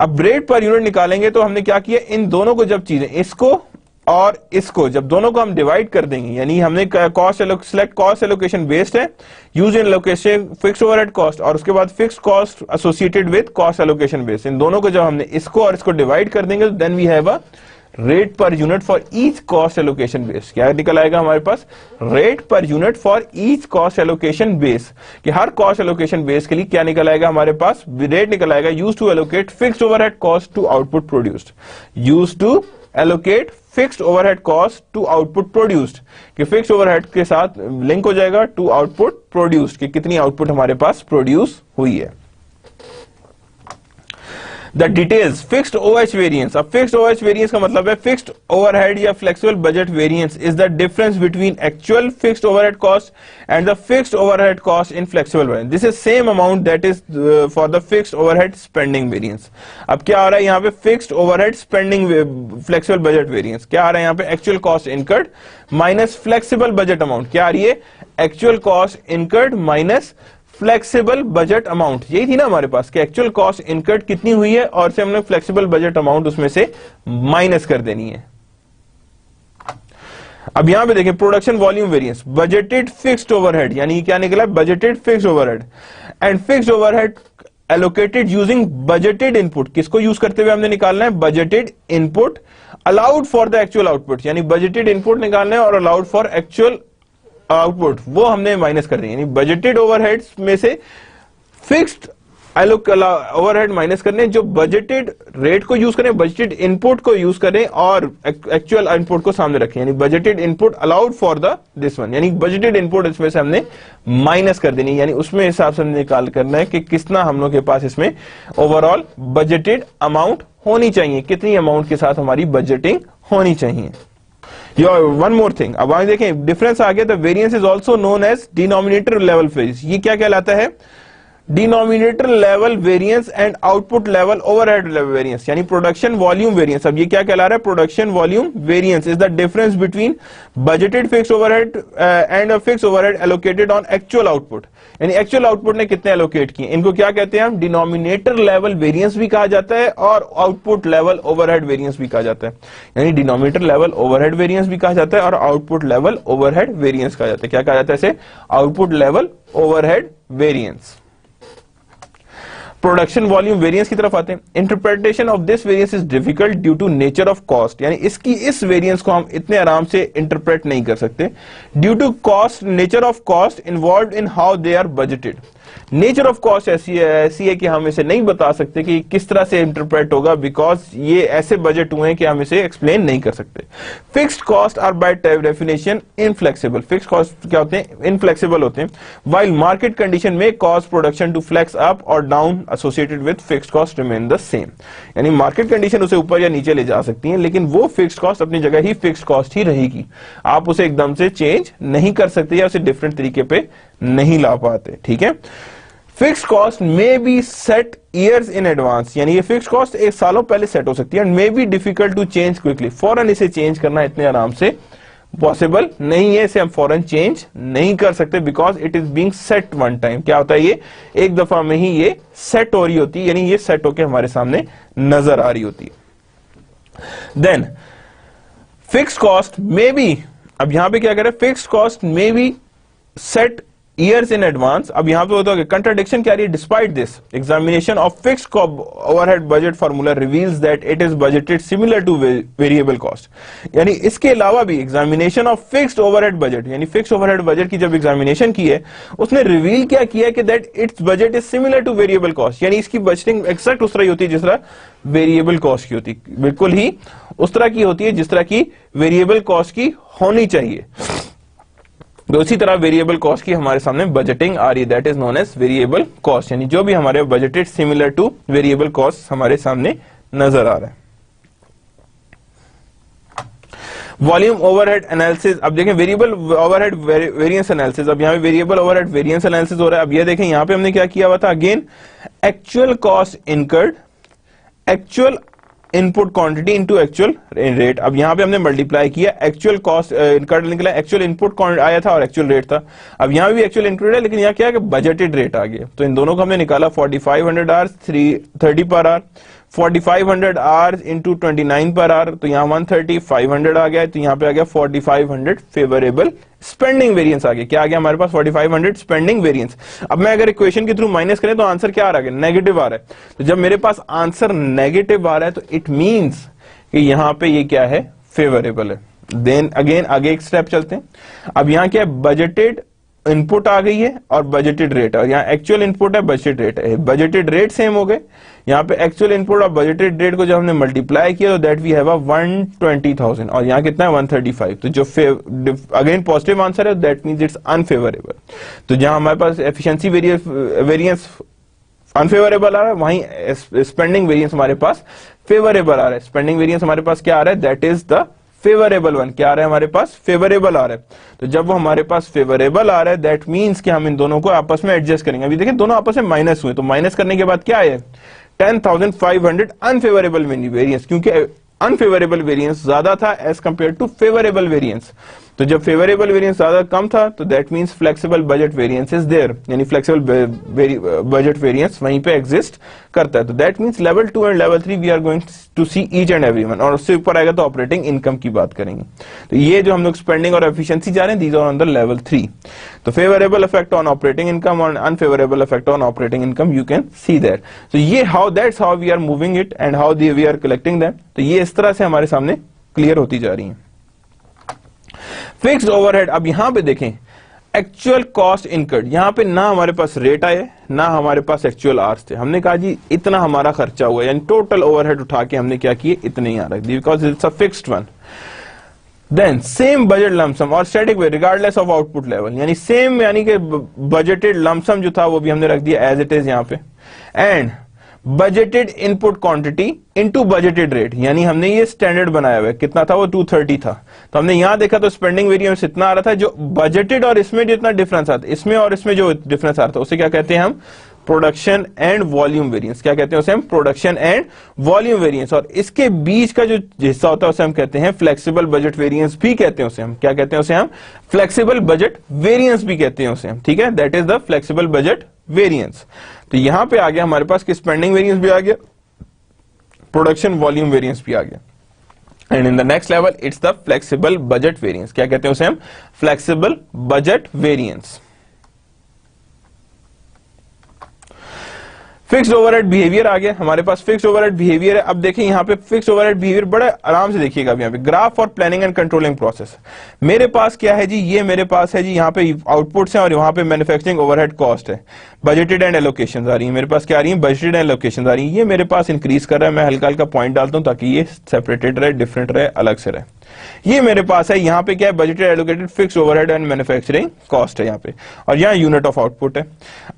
अब रेट पर यूनिट निकालेंगे तो हमने क्या किया, इन दोनों को जब चीजें इसको और इसको जब दोनों को हम डिवाइड कर देंगे, यानी हमने cost select cost allocation based है, use in allocation fixed overhead cost और उसके बाद fixed cost associated with cost allocation based, इन दोनों को जब हमने इसको और इसको डिवाइड कर देंगे तो then we have a rate per unit for each cost allocation base. क्या निकल आएगा हमारे पास? Rate per unit for each cost allocation base, कि हर कॉस्ट एलोकेशन बेस के लिए क्या निकल आएगा हमारे पास? रेट निकल आएगा use to allocate fixed overhead cost to output produced, use to allocate fixed overhead cost to output produced, कि फिक्स्ड ओवरहेड के साथ लिंक हो जाएगा टू आउटपुट प्रोड्यूस्ड, कि कितनी आउटपुट हमारे पास प्रोड्यूस हुई है। The details fixed OH variance. अब फिक्स्ड ओएच वेरिएंस का मतलब है फिक्स्ड ओवरहेड या flexible budget variance is the difference between actual fixed overhead cost and the fixed overhead cost in flexible variance. This is same amount that is for the fixed overhead spending variance. अब क्या आ रहा है यहाँ पे? Fixed overhead spending flexible budget variance. क्या आ रहा है यहाँ पे? Actual cost incurred minus flexible budget amount. क्या आ रही है? Actual cost incurred minus flexible budget amount. यही थी ना हमारे पास कि एक्चुअल कॉस्ट इनकर्ड कितनी हुई है और से हमने फ्लेक्सिबल बजट अमाउंट उसमें से माइनस कर देनी है। अब यहां पे देखें production volume variance, budgeted fixed overhead, यानी क्या निकला? Budgeted fixed overhead and fixed overhead allocated using budgeted input. किसको यूज करते हुए हमने निकालना है? Budgeted input allowed for the actual output, यानी बजटेड इनपुट निकालना है और अलाउड फॉर एक्चुअल आउटपुट वो हमने माइनस कर देंगे, यानी बजटेड ओवरहेड्स में से फिक्स्ड ओवरहेड माइनस करने, जो बजटेड रेट को यूज करें, बजटेड इनपुट को यूज करें और एक्चुअल इनपुट को सामने रखें, यानी budgeted input allowed for the this one, यानी बजटेड इनपुट इसमें से हमने माइनस कर देनी, यानी उसमें हिसाब से निकाल करना है कि कितना हम लोग के पास इसमें ओवरऑल बजटेड अमाउंट होनी चाहिए, कितनी अमाउंट के साथ हमारी बजटिंग होनी चाहिए। वन मोर थिंग, अब आगे देखें डिफरेंस आ गया। The variance is also known as denominator level variance. ये क्या कहलाता है? Denominator level variance and output level overhead variance, यानी प्रोडक्शन वॉल्यूम वेरिएंस। अब ये क्या कहला रहा है? Production volume variance is the difference between budgeted fixed overhead and fixed overhead allocated on actual output, यानी एक्चुअल आउटपुट ने कितने एलोकेट किए। इनको क्या कहते हैं हम? डिनोमिनेटर लेवल वेरिएंस भी कहा जाता है और आउटपुट लेवल ओवरहेड वेरिएंस भी कहा जाता है, यानी डिनोमिनेटर लेवल ओवरहेड वेरिएंस भी कहा जाता है और आउटपुट लेवल ओवरहेड वेरिएंस कहा जाता है। क्या कहा जाता है इसे? Output level overhead variance. Production volume variance की तरफ आते हैं। Interpretation of this variance is difficult due to nature of cost, यानी इसकी इस वेरिएंस को हम इतने आराम से इंटरप्रेट नहीं कर सकते due to cost, nature of cost involve in how they are budgeted. Nature of cost ऐसी है कि हम इसे नहीं बता सकते कि किस तरह से इंटरप्रेट होगा, बिकॉज ये ऐसे बजट हुए हैं कि हम इसे एक्सप्लेन नहीं कर सकते। Fixed cost are by definition inflexible, fixed cost क्या होते हैं, इनफ्लेक्सिबल होते हैं। व्हाइल मार्केट कंडीशन में cause production to flex up और down associated with fixed cost remain the same, यानी मार्केट कंडीशन उसे ऊपर या नीचे ले जा सकती है, लेकिन वो फिक्स्ड कॉस्ट अपनी जगह ही फिक्स्ड कॉस्ट ही रहेगी। आप उसे एकदम से चेंज नहीं कर सकते या उसे डिफरेंट तरीके पे नहीं ला पाते, ठीक है। Fixed cost may be set years in advance, यानी ये फिक्स्ड कॉस्ट एक सालों पहले सेट हो सकती है, and may be difficult to change quickly, फौरन इसे चेंज करना इतने आराम से पॉसिबल नहीं है, इसे हम फौरन चेंज नहीं कर सकते, because it is being set one time. क्या होता है, ये एक दफा में ही ये सेट हो रही होती है, यानी ये सेट होकर हमारे सामने नजर आ रही होती है। Then fixed cost may be, अब यहां पे क्या कह रहे हैं, fixed cost may be set years in advance. अब यहां पे होता है कंट्राडिक्शन क्या रही है, despite this examination of fixed overhead budget formula reveals that it is budgeted similar to variable cost, यानी इसके अलावा भी examination of fixed overhead budget, यानी फिक्स्ड ओवरहेड बजट की जब एग्जामिनेशन की है उसने रिवील क्या किया कि that it's budget is similar to variable cost, यानी इसकी बजटिंग एक्सैक्ट उस तरह ही होती है जिस तरह वेरिएबल कॉस्ट की होती, बिल्कुल ही उस तरह की होती है जिस तरह की वेरिएबल कॉस्ट की होनी चाहिए। तो उसी तरह वेरिएबल कॉस्ट की हमारे सामने बजटिंग आ रही है, that is known as variable cost, यानी जो भी हमारे budgeted similar to variable cost हमारे सामने नजर आ रहा है। वॉल्यूम ओवरहेड एनालिसिस, अब देखें वेरिएबल ओवरहेड वेरिएंस एनालिसिस, अब यहाँ पे वेरिएबल ओवरहेड वेरिएंस एनालिसिस हो रहा है। अब ये देखें यहाँ पे हमने क्या किया हुआ था, again actual cost incurred, actual input quantity into actual rate. अब यहां पे हमने मल्टीप्लाई किया, एक्चुअल कॉस्ट इनकर्ड निकला, एक्चुअल इनपुट आया था और एक्चुअल रेट था। अब यहां भी एक्चुअल इंक्लूड है, लेकिन यहां क्या है कि बजटेड रेट आ गया, तो इन दोनों को हमने निकाला 4500 hours 30 per hour, 4500 hours into 29 per hour, तो यहाँ 130 500 आ गया, तो यहाँ पे आ गया 4500 फेवरेबल स्पेंडिंग वेरिएंस आ गया। क्या आ गया हमारे पास, 4500 स्पेंडिंग वेरिएंस। अब मैं अगर इक्वेशन के थ्रू माइनस करें तो आंसर क्या आ रहा है, नेगेटिव आ रहा है। तो जब मेरे पास आंसर नेगेटिव आ रहा है तो इट मींस कि यहाँ पे ये क्या है, फेवरेबल है। देन अगेन आगे एक स्टेप चलते हैं। अब यहाँ क्या है, बजटेड इनपुट आ गई है और बजटेड रेट, और यहाँ एक्चुअल इनपुट है, बजटेड रेट है, बजटेड रेट सेम हो गए। यहाँ पे एक्चुअल इनपुट और बजटेड रेट को जब हमने मल्टीप्लाई किया तो दैट वी हैव 120,000 और यहाँ कितना है 135, तो जो अगेन पॉजिटिव आंसर है दैट मींस इट्स अनफेवरेबल। तो जहां हमारे पास एफिशिएंसी वेरिएंस अनफेवरेबल आ रहा है, वहीं स्पेंडिंग वेरिएंस हमारे पास फेवरेबल आ रहा है। स्पेंडिंग वेरिएंस हमारे पास क्या आ रहा है, that is the favourable one. क्या आ रहा है हमारे पास, फेवरेबल आ रहा है। तो जब वो हमारे पास फेवरेबल आ रहा है दैट मींस कि हम इन दोनों को आपस में एडजस्ट करेंगे। अभी देखिए दोनों आपस में माइनस हुए, तो माइनस करने के बाद क्या है 10,500 अनफेवरेबल वेरिएंस, क्योंकि अनफेवरेबल वेरिएंस ज्यादा था as compare to favourable variance. तो जब फेवरेबल वेरिएंस ज्यादा कम था तो that means flexible budget variance is there, यानी फ्लेक्सिबल बजट वेरिएंस वहीं पे एग्जिस्ट करता है। तो that means level 2 and level 3 we are going to see each and every one, और उससे ऊपर आएगा तो ऑपरेटिंग इनकम की बात करेंगे। तो ये जो हम लोग स्पेंडिंग और एफिशिएंसी जा रहे हैं these are on the level 3। तो favourable effect on operating income और unfavourable effect on operating income you can see that. तो ये that's how we are moving it and how we are collecting them. तो ये इस तरह से हमारे सामने क्लियर होती जा रही है। फिक्स्ड ओवरहेड, अब यहां पे देखें एक्चुअल कॉस्ट इनकर्ड, यहां पे ना हमारे पास रेट आए ना हमारे पास एक्चुअल आवर्स थे। हमने कहा जी इतना हमारा खर्चा हुआ, यानी टोटल ओवरहेड उठा के हमने क्या किए, इतने ही आ रख दिए because it's a fixed one. Then same budget lump sum और static way regardless of output level, यानी सेम यानी कि बजटेड लमसम जो था वो भी हमने रख दिया एज इट इज यहाँ पे। And budgeted input quantity into budgeted rate, यानी हमने ये स्टैंडर्ड बनाया हुआ है, कितना था वो 230 था। तो हमने यहां देखा तो स्पेंडिंग वेरिएंस इतना आ रहा था, जो बजटेड और इसमें जो इतना डिफरेंस आता है, इसमें और इसमें जो डिफरेंस आ रहा था उसे क्या कहते हैं हम, प्रोडक्शन एंड वॉल्यूम वेरिएंस। क्या कहते हैं उसे हम, प्रोडक्शन एंड वॉल्यूम वेरिएंस। और इसके बीच का जो हिस्सा होता है उसे हम कहते हैं फ्लेक्सिबल बजट वेरिएंस भी कहते हैं उसे हम, क्या कहते हैं उसे हम, फ्लेक्सिबल बजट वेरिएंस भी कहते हैं उसे हम, ठीक है, that is the flexible budget variance. तो यहां पे आ गया हमारे पास कि स्पेंडिंग वेरिएंस भी आ गया, प्रोडक्शन वॉल्यूम वेरिएंस भी आ गया। And in the next level it's the flexible budget variance. क्या कहते हैं उसे हम, flexible budget variance. Fixed overhead behaviour आ गया हमारे पास। फिक्स्ड ओवरहेड बिहेवियर है। अब देखिए यहाँ पे फिक्स्ड ओवरहेड बिहेवियर बड़े आराम से देखिएगा। अब यहाँ पे graph for planning and controlling process, मेरे पास क्या है जी, ये मेरे पास है जी, यहाँ पे आउटपुट्स हैं और यहाँ पे मैन्युफैक्चरिंग ओवरहेड कॉस्ट है, बजटेड एंड एलोकेशन आ रही है, मेरे पास क्या आ रही है, बजटेड एंड एलोकेशन आ रही है। ये मेरे पास इंक्रीज कर रहा है, मैं हल्का हल्का पॉइंट डालता हूं ताकि ये सेपरेटेड रहे, डिफरेंट रहे, अलग से रहे। ये मेरे पास है, यहाँ पे क्या है, budgeted allocated fixed overhead and manufacturing cost है यहाँ पे, और यहाँ यूनिट ऑफ आउटपुट है।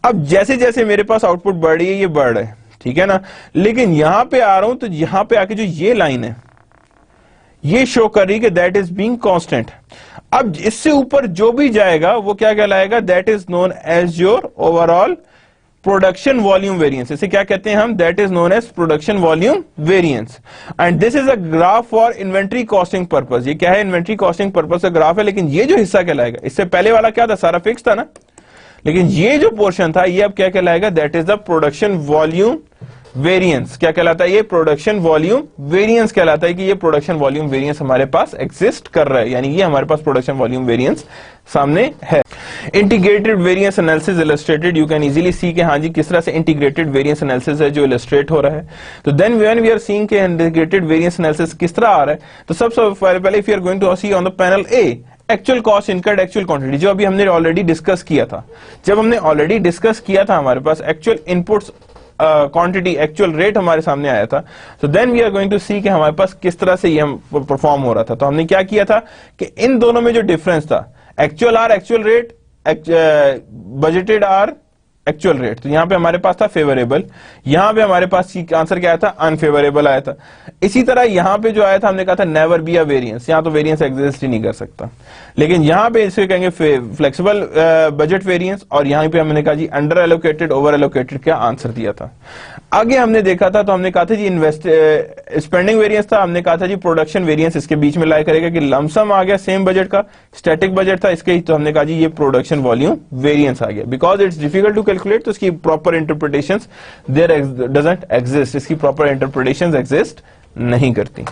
अब जैसे जैसे मेरे पास आउटपुट बढ़ रही है, ये बढ़ रहा है, ठीक है ना, लेकिन यहां पे आ रहा हूं तो यहां पे आके जो ये लाइन है ये शो कर रही है कि दैट इज बीइंग कांस्टेंट। अब इससे ऊपर जो भी जाएगा वो क्या कहलाएगा, that is known as your overall production volume variance. इसे क्या कहते हैं हम, that is known as production volume variance. And this is a graph for inventory costing purpose. ये क्या है, इन्वेंट्री कॉस्टिंग पर्पस का ग्राफ है। लेकिन ये जो हिस्सा कहलाएगा, इससे पहले वाला क्या था, सारा फिक्स था ना, लेकिन ये जो पोर्शन था ये अब क्या कहलाएगा, that is the production volume variance. क्या कहलाता है, ये प्रोडक्शन वॉल्यूम वेरिएंस कहलाता है कि ये प्रोडक्शन वॉल्यूम वेरिएंस हमारे पास एग्जिस्ट कर रहा है, यानी ये हमारे पास प्रोडक्शन वॉल्यूम वेरिएंस सामने है। Integrated variance analysis illustrated, you can easily सी कि हाँ जी किस तरह से इंटीग्रेटेड वेरिएंस एनालिसिस है जो इलस्ट्रेट हो रहा है। तो then when we are seeing के इंटीग्रेटेड वेरिएंस एनालिसिस किस तरह आ रहा है, तो सबसे पहले if you are going to see on the panel A actual cost incurred actual quantity, जो अभी हमने ऑलरेडी डिस्कस किया था। जब हमने ऑलरेडी डिस्कस किया था हमारे पास actual inputs quantity actual rate हमारे सामने आया था। So then we are going to see कि हमारे पास किस तरह से ये परफॉर्म हो रहा था। तो हमने क्या किया था कि इन दोनों में जो डिफरेंस था, actual or actual rate, budgeted or actual rate, तो यहां पे हमारे पास था फेवरेबल, यहां पे हमारे पास आंसर क्या आया था, अनफेवरेबल आया था। इसी तरह यहां पे जो आया था हमने कहा था नेवर बी अ वेरिएंस, यहां तो वेरिएंस एग्जिस्ट ही नहीं कर सकता, लेकिन यहां पे इसे कहेंगे फ्लेक्सिबल बजट वेरिएंस, और यहां पे हमने कहा जी अंडर एलोकेटेड ओवर एलोकेटेड क्या आंसर दिया था। आगे हमने देखा था तो हमने कहा था जी स्पेंडिंग वेरिएंस था, हमने कहा था जी प्रोडक्शन वेरिएंस इसके बीच में लाई करेगा कि लमसम आ गया सेम बजट का, स्टैटिक बजट था इसके, तो हमने कहा जी ये प्रोडक्शन वॉल्यूम वेरिएंस आ गया। Because it's difficult to calculate, तो इसकी proper interpretations there doesn't exist, इसकी प्रॉपर इंटरप्रिटेशंस एग्जिस्ट नहीं करती।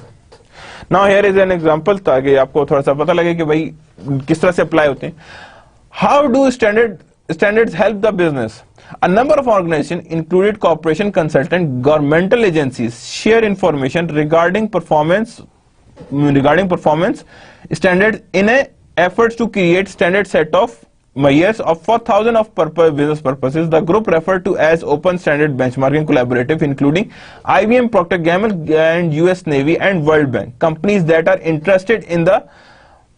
Now here is an example ताकि आपको थोड़ा सा पता लगे कि भाई किस तरह से अप्लाई होते हैं। How do standards help the business? A number of organizations, included corporation, consultant, governmental agencies, share information regarding performance standards in a efforts to create standard set of measures for thousands of business purposes. The group referred to as Open Standard Benchmarking Collaborative, including IBM, Procter & Gamble, and US Navy and World Bank. Companies that are interested in the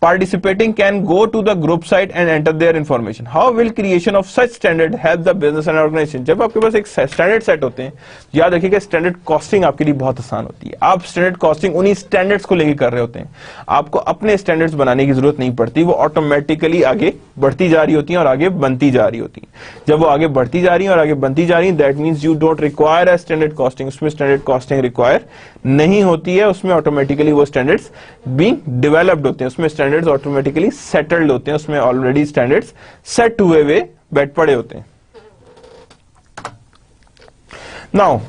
participating can go to the group site and enter their information. How will creation of such standard help the business and organization? जब आपके पास एक standard set होते हैं, याद रखिएगा standard costing आपके लिए बहुत आसान होती है। आप स्टैंडर्ड कॉस्टिंग उन्हीं स्टैंडर्ड्स को लेकर कर रहे होते हैं, आपको अपने स्टैंडर्ड्स बनाने की जरूरत नहीं पड़ती, वो ऑटोमेटिकली आगे बढ़ती जा रही होती है और आगे बनती जा रही होती है। जब वो आगे बढ़ती जा रही है और आगे बनती जा रही है, that means you don't require a standard costing, उसमें स्टैंडर्ड कॉस्टिंग रिक्वायर नहीं होती है, उसमें ऑटोमेटिकली वो स्टैंडर्ड्स बीइंग डेवलप्ड होते हैं, उसमें स्टैंडर्ड्स ऑटोमेटिकली सेटल्ड होते हैं, उसमें ऑलरेडी स्टैंडर्ड्स सेट हुए हुए बैठ पड़े होते हैं। Now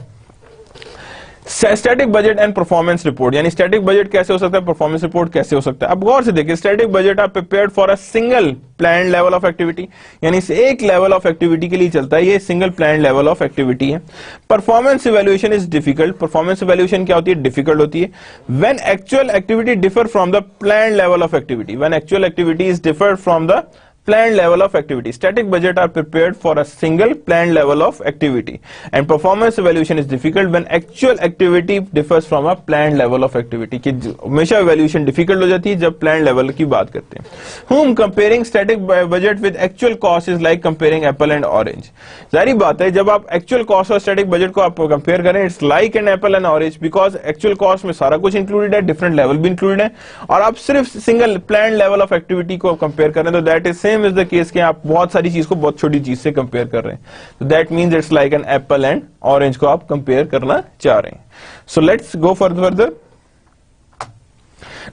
static budget and performance report, यानी स्टैटिक बजट कैसे हो सकता है, परफॉर्मेंस रिपोर्ट कैसे हो सकता है। अब गौर से देखिए, static budget are prepared for a single plan level of activity, यानी एक लेवल ऑफ एक्टिविटी के लिए चलता है, ये single plan level of activity है। Performance evaluation is difficult, performance evaluation क्या होती है, डिफिकल्ट होती है। When actual activity differ from the plan level of activity, when actual activities differ from the planned level of activity. Static budget are prepared for a single planned level of activity, and performance evaluation is difficult when actual activity differs from a planned level of activity. कि हमेशा evaluation difficult हो जाती है जब planned level की बात करते हैं। Whom comparing static budget with actual cost is like comparing apple and orange. जारी बात है, जब आप actual cost और static budget को आप compare करें, it's like an apple and orange, because actual cost में सारा कुछ included है, different level भी included है, और आप सिर्फ single planned level of activity को compare करें तो that is same is the case कि आप बहुत सारी चीज को बहुत छोटी चीज से कंपेयर कर रहे हैं, तो that means it's like an apple and orange को आप कंपेयर करना चाह रहे हैं। So let's go further.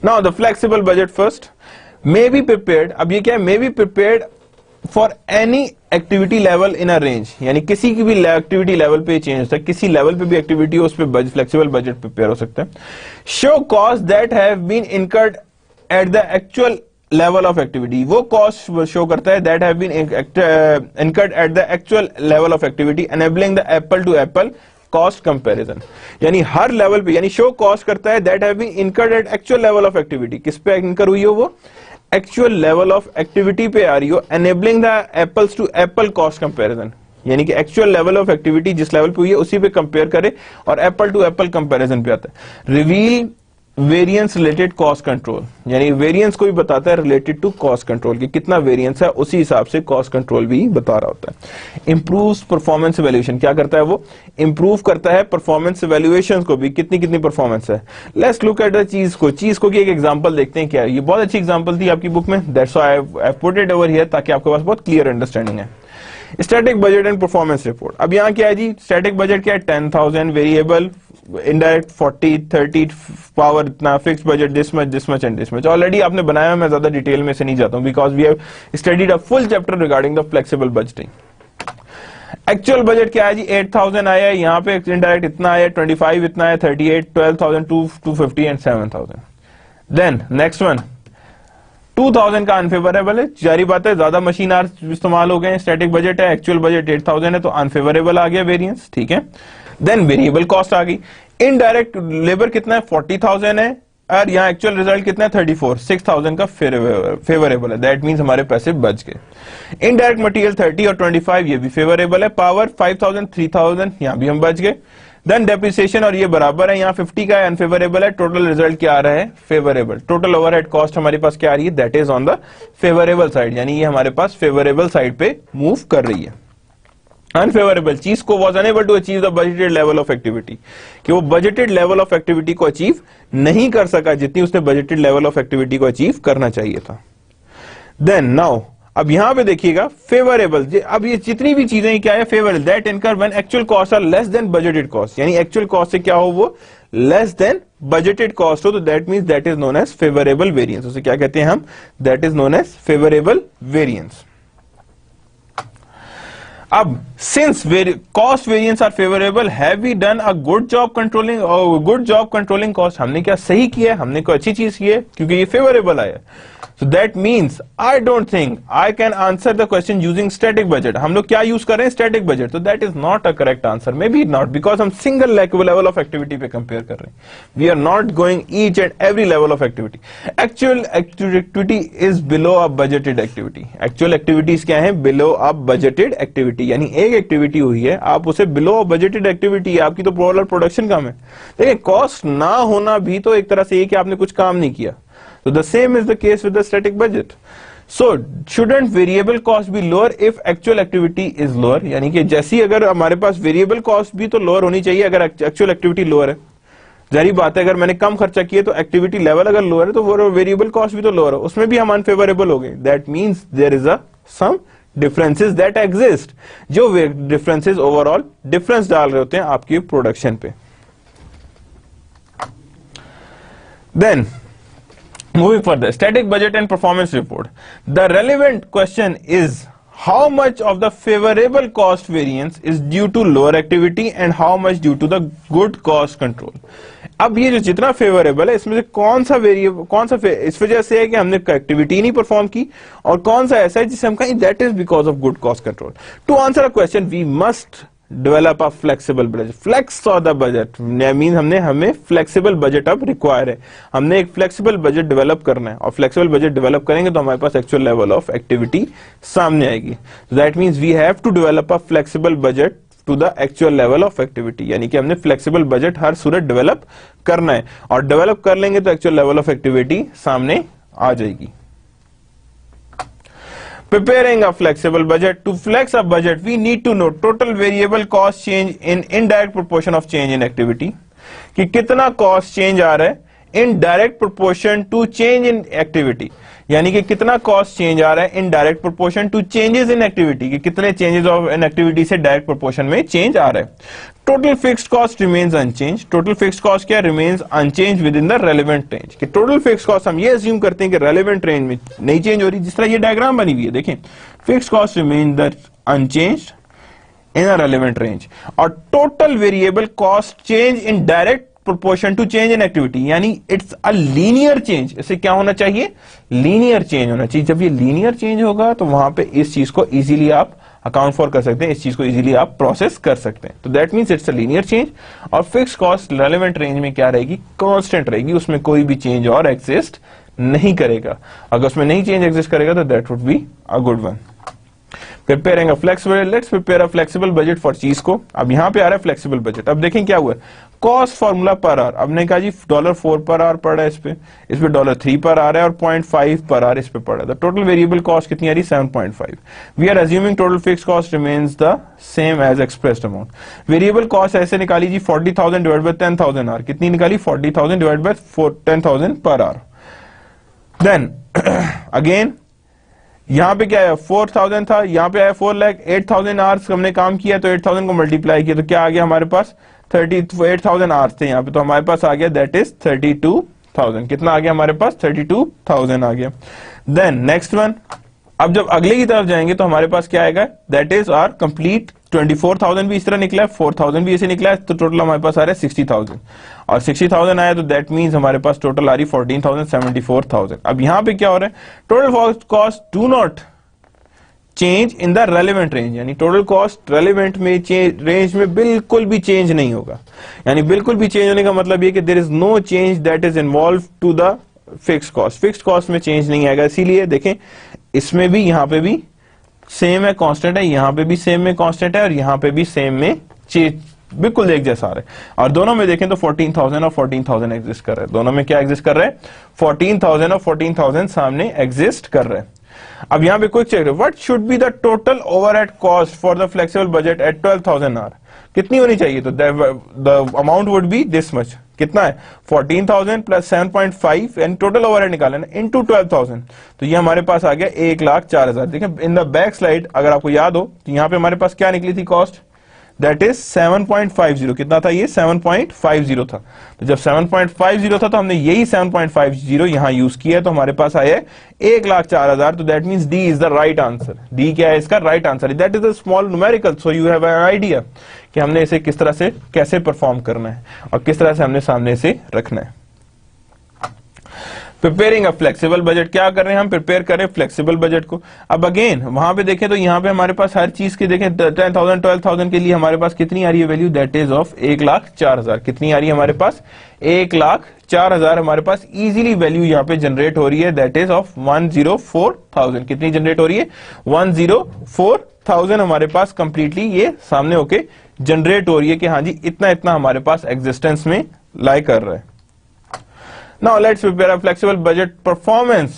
Now the flexible budget first may be prepared, अब ये क्या है, may be prepared for any activity level in a range, यानी किसी की भी एक्टिविटी लेवल पे चेंज हो सकता है, किसी लेवल पे भी एक्टिविटी हो उस पे फ्लेक्सिबल बजट प्रिपेयर हो सकता है। Show cost that have been incurred at the actual level of activity, वो कॉस्ट शो करता है that have been incurred at the actual level of activity enabling the apple to apple cost comparison. यानी हर level पे, यानी show cost करता है that have been incurred at actual level of activity. किस पे इनकर हुई हो? वो एक्चुअल लेवल ऑफ एक्टिविटी पे आ रही हो, enabling the apples to apple cost comparison. यानी कि एक्चुअल लेवल ऑफ एक्टिविटी जिस लेवल पे हुई है उसी पे कंपेयर करे और एप्पल टू एप्पल कंपैरिजन पे आता है। Reveal variance related cost control, यानी वेरिएंस को भी बताता है रिलेटेड टू कॉस्ट कंट्रोल कि कितना वेरिएंस है, उसी हिसाब से कॉस्ट कंट्रोल भी बता रहा होता है। इंप्रूव परफॉर्मेंस इवैल्यूएशन, क्या करता है वो? इंप्रूव करता है परफॉर्मेंस इवैल्यूएशन को भी, कितनी परफॉर्मेंस है। लेट्स लुक एट द चीज को की एक एग्जांपल देखते हैं। क्या है ये? बहुत अच्छी एग्जांपल थी आपकी बुक में, that's why I put it over here ताकि आपके पास बहुत क्लियर अंडरस्टैंडिंग है। Static budget and performance report. अब यहाँ क्या है जी? स्टैटिक बजट क्या है? 10,000, वेरिएबल इनडायरेक्ट 40, 30, पावर इतना, fix budget this much and this much. Already आपने बनाया, मैं ज्यादा डिटेल में से नहीं जाता हूं because we have studied a full chapter regarding the flexible budgeting. Actual budget क्या है जी? 8,000 आया है, यहाँ पे इनडायरेक्ट इतना आया, 25 इतना है, 38, 12,000, 250 एंड 7,000। देन नेक्स्ट वन 2,000 का अनफेवरेबल है, जारी बात है, ज्यादा मशीन आवर्स इस्तेमाल हो गए, स्टैटिक बजट है, एक्चुअल बजट 8,000 है तो अनफेवरेबल आ गया वेरिएंस, ठीक है। देन वेरिएबल कॉस्ट आ गई। इनडायरेक्ट लेबर कितना है? 40,000 है और यहाँ एक्चुअल रिजल्ट कितना है? 34, 6,000 का फेवरेबल है, दैट मींस हमारे पैसे बच गए। इनडायरेक्ट मटेरियल 30 और 25 ये भी फेवरेबल है। पावर 5,000, 3,000 यहाँ भी हम बच गए। देन डेप्रिसिएशन और ये बराबर है, यहाँ 50 का अनफेवरेबल है, टोटल रिजल्ट क्या आ रहा है? फेवरेबल। टोटल ओवरहेड कॉस्ट हमारे पास क्या आ रही है? That is on the favourable side, यानी ये हमारे पास फेवरेबल साइड पे मूव कर रही है। अनफेवरेबल चीज को was unable to achieve the budgeted level of activity, कि वो बजटेड लेवल ऑफ एक्टिविटी को अचीव नहीं कर सका जितनी उसने बजटेड लेवल ऑफ एक्टिविटी को अचीव करना चाहिए था। देन नाउ अब यहां पे देखिएगा फेवरेबल, अब ये जितनी भी चीजें क्या है? Favourable that incur when actual cost are less than budgeted cost, यानी एक्चुअल कॉस्ट से क्या हो? वो लेस देन बजटेड कॉस्ट हो, तो that means that is known as favourable variance. उसे क्या कहते हैं हम? That is known as favourable variance. अब since cost variance are favourable, have we done a good job controlling cost? हमने क्या सही किया है? हमने कोई अच्छी चीज की है क्योंकि ये फेवरेबल आया। So that means I don't think I can answer the question using static budget. हम लोग क्या यूज कर रहे हैं? Static budget. तो that is not a correct answer. Maybe not because हम single level of activity पे compare कर रहे हैं। We are not going each and every level of activity. Actual activity is below a budgeted activity. Actual activities क्या है? Below a budgeted activity. यानी एक activity हुई है, आप उसे below a budgeted activity है, आपकी तो प्रोडक्शन कम है। देखिए कॉस्ट ना होना भी तो एक तरह से ये कि आपने कुछ काम नहीं किया। So the same is the case with the static budget. So shouldn't variable cost be lower if actual activity is lower? यानी कि जैसी अगर हमारे पास variable cost भी तो lower होनी चाहिए अगर actual activity lower है। जारी बात है अगर मैंने कम खर्चा किया तो एक्टिविटी लेवल अगर लोअर है तो वो वेरिएबल कॉस्ट भी तो लोअर है, उसमें भी हम अनफेवरेबल हो गए। That means there is a some differences that exist, जो डिफरेंसेस ओवरऑल डिफरेंस डाल रहे होते हैं आपकी प्रोडक्शन पे। देन moving further, static budget and performance report. The relevant question is how much of the favorable cost variance is due to lower activity and how much due to the good cost control. अब ये जो जितना favourable है इसमें से कौन सा variable इस वजह से है कि हमने एक्टिविटी नहीं परफॉर्म की, और कौन सा ऐसा है जिसे हम कहें that is because of good cost control. To answer a question we must develop a flexible budget. Flex of the budget mean हमें फ्लेक्सिबल बजट अब रिक्वायर है, हमने एक फ्लेक्सिबल बजट डेवलप करना है, और फ्लेक्सिबल बजट डेवलप करेंगे तो हमारे पास एक्चुअल लेवल ऑफ एक्टिविटी सामने आएगी। That means we have to develop a flexible budget to the actual level of activity, यानी कि हमने फ्लेक्सिबल बजट हर सूरत डेवलप करना है, और डेवलप कर लेंगे तो एक्चुअल लेवल ऑफ एक्टिविटी सामने आ जाएगी। Preparing a flexible budget. To flex a budget, we need to know total variable cost change in indirect proportion of change in activity. कि कितना cost change आ रहा है in direct proportion to change in activity. यानी कि कितना cost change आ रहा है in direct proportion to changes in activity. कि कितने changes of an activity से direct proportion में change आ रहा है। Total fixed cost remains unchanged. Total fixed cost क्या remains unchanged within the relevant range. कि total fixed cost हम ये assume करते हैं कि relevant range में नहीं change हो रही, जिस तरह ये diagram बनी हुई है देखें, fixed cost remains that unchanged in a relevant range, और total variable cost change in direct proportion to change in activity, यानी इट्स अ लीनियर चेंज। इसे क्या होना चाहिए, लीनियर चेंज होना चाहिए। जब ये लीनियर चेंज होगा तो वहां पे इस चीज को इजीली आप अकाउंट फॉर कर सकते हैं, इस चीज को इजीली आप प्रोसेस कर सकते हैं। तो that means it's a linear change. और फिक्स कॉस्ट रेलेवेंट रेंज में क्या रहेगी, कांस्टेंट रहेगी, उसमें कोई भी चेंज और एग्जिस्ट नहीं करेगा। अगर उसमें नहीं चेंज एग्जिस्ट करेगा तो that would be a good one. Preparing a flexible, let's prepare a flexible budget for चीज को। अब यहां पे आ रहा है फ्लेक्सिबल बजट। अब देखें क्या हुआ, कॉस्ट फार्मूला पर आवर। अब ने कहा जी $4 पर आवर पड़ रहा है, इस पे $3 पर आ रहा है और 0.5 पर आवर इस पे पड़ रहा है। टोटल वेरिएबल कॉस्ट कितनी आ रही, 7.5। We are assuming total fix cost remains the same as expressed amount. Variable cost ऐसे निकाली जी 40,000 डिवाइड बाय 10,000 आवर। कितनी निकाली, 40,000 divide by 10,000 per hour. Then again यहां पे क्या है, 4,000 था, यहां पे आया 4 लाख। 8,000 आवर्स हमने काम किया तो 8,000 को मल्टीप्लाई किया तो क्या आ गया हमारे पास, 8,000 आवर्स थे यहाँ पे, तो हमारे पास आ गया दैट इज 32,000। कितना आ गया हमारे पास, 32,000 आ गया। देन नेक्स्ट वन, अब जब अगले की तरफ जाएंगे तो हमारे पास क्या आएगा, दैट इज आवर कंप्लीट 24,000 भी इस तरह निकला है, 4,000 भी ऐसे निकला है, तो टोटल हमारे पास आ रहा है 60,000। और 60,000 आया तो दैट मींस हमारे पास टोटल आ रही 14,000, 74,000। अब यहां पे क्या हो रहा है, total cost do not change in the relevant range, यानी टोटल कॉस्ट रेलेवेंट में रेंज में बिल्कुल भी चेंज नहीं होगा। यानी बिल्कुल भी चेंज होने का मतलब ये कि there is no change that is involve to the fix cost. Fix cost में चेंज नहीं आएगा, इसीलिए देखें इसमें भी यहां पे भी सेम है, कांस्टेंट है, यहां पे भी सेम में कांस्टेंट है और यहां पे भी सेम में बिल्कुल एक जैसा आ रहा है। और दोनों में देखें तो 14,000 और 14,000 एग्जिस्ट कर रहे हैं। दोनों में क्या एग्जिस्ट कर रहे हैं, 14,000 और 14,000 सामने एग्जिस्ट कर रहे हैं। अब यहां पे quick check, what should be the total overhead cost for the flexible budget at 12,000 hour. कितनी होनी चाहिए, तो the amount would be this much. कितना है, 14,000 प्लस 7.5 एंड टोटल ओवरहेड निकाले ना इनटू 12,000, तो ये हमारे पास आ गया 1,04,000। देखिए इन द बैक स्लाइड अगर आपको याद हो तो यहां पे हमारे पास क्या निकली थी कॉस्ट, दैट इज 7.50। कितना था ये, 7.50 था। तो जब 7.50 था तो हमने यही 7.50 यहां यूज किया, तो हमारे पास आया 1,04,000। तो that means D is the right answer. D क्या है इसका, right answer. That is a small numerical, so you have an idea कि हमने इसे किस तरह से कैसे परफॉर्म करना है और किस तरह से हमने सामने से रखना है। प्रिपेयरिंग अ फ्लेक्सिबल बजट, क्या कर रहे हैं हम, प्रिपेयर करें फ्लेक्सिबल बजट को। अब अगेन वहां पे देखें तो यहाँ पे हमारे पास हर चीज की देखें 10,000 12,000 के लिए हमारे पास कितनी आ रही है वैल्यू, दैट इज ऑफ 1,04,000। कितनी आ रही है हमारे पास, 1,04,000 हमारे पास इजीली वैल्यू यहाँ पे जनरेट हो रही है, दैट इज ऑफ 104,000। कितनी जनरेट हो रही है, 104,000 हमारे पास कंप्लीटली ये सामने होके जनरेट हो रही है कि हाँ जी इतना इतना हमारे पास एग्जिस्टेंस में लाई कर रहा है। Now let's prepare a flexible budget performance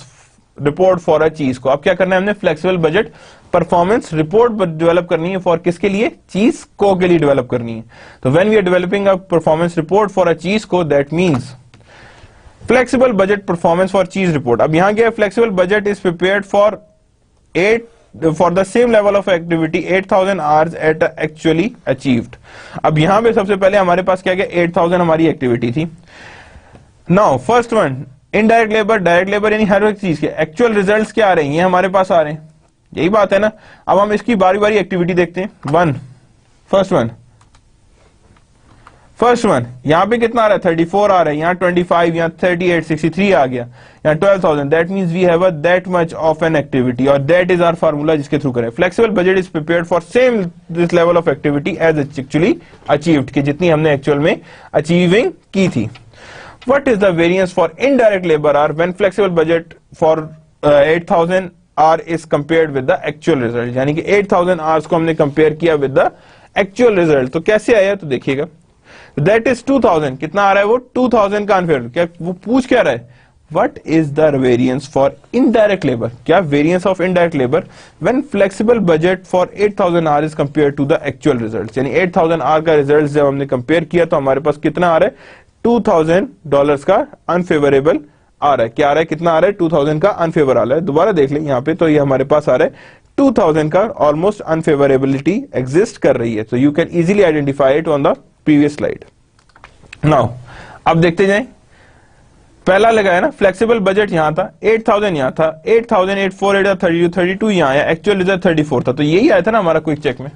report for a चीज को। अब क्या करना है हमने, flexible budget performance report develop करनी है फॉर किसके लिए, चीज को के लिए डेवलप करनी है। तो when we are developing a performance report for a चीज को, that means flexible budget performance for चीज रिपोर्ट। अब यहां क्या, flexible budget is prepared for the same level of activity 8,000 hours at actually achieved. अब यहां पे सबसे पहले हमारे पास क्या गया, 8,000 हमारी एक्टिविटी थी। Now first one, indirect labour, direct labour, यानी हर एक चीज के एक्चुअल रिजल्ट्स क्या आ रहे हैं, ये हमारे पास आ रहे हैं, यही बात है ना। अब हम इसकी बारी बारी एक्टिविटी देखते हैं। फर्स्ट वन यहां पे कितना आ रहा है, 34 आ रहा है, यहाँ 25, यहाँ 38, 63 आ गया, यहाँ 12,000। That means we have a that much of an activity और दैट इज आवर फार्मूला जिसके थ्रू करें। Flexible budget is prepared for same this level of activity as actually achieved, कि जितनी हमने एक्चुअल में अचीविंग की थी। What is the variance for indirect labor hour when flexible budget for 8,000 hour is compared with the actual result? यानी कि 8,000 hours को हमने कंपेयर किया with the actual result, तो कैसे आया, तो देखिएगा that is 2,000। कितना आ रहा है वो, 2,000 का अनफेयर। क्या वो पूछ क्या रहा है, what is the variance for indirect labor, क्या variance of indirect labor when flexible budget for 8,000 hour is compared to the actual results। यानी 8,000 hour का रिजल्ट जब हमने कंपेयर किया तो हमारे पास कितना आ रहा है, $2,000 का अनफेवरेबल आ रहा है। क्या आ रहा है, कितना आ रहा है, 2,000 का अनफेवर आ रहा है। दोबारा देख लें यहाँ पे, तो ये हमारे पास आ रहा है 2,000 का ऑलमोस्ट अनफेवरेबिलिटी एग्जिस्ट कर रही है। तो you can easily identify it on the previous slide. Now अब देखते जाएं, पहला लगाया ना फ्लेक्सिबल बजट यहां था, 8,000 यहां था, 8,000 848 32 32 यहां आया, एक्चुअल रिजल्ट 34 था। तो यही आया था ना हमारा क्विक चेक में,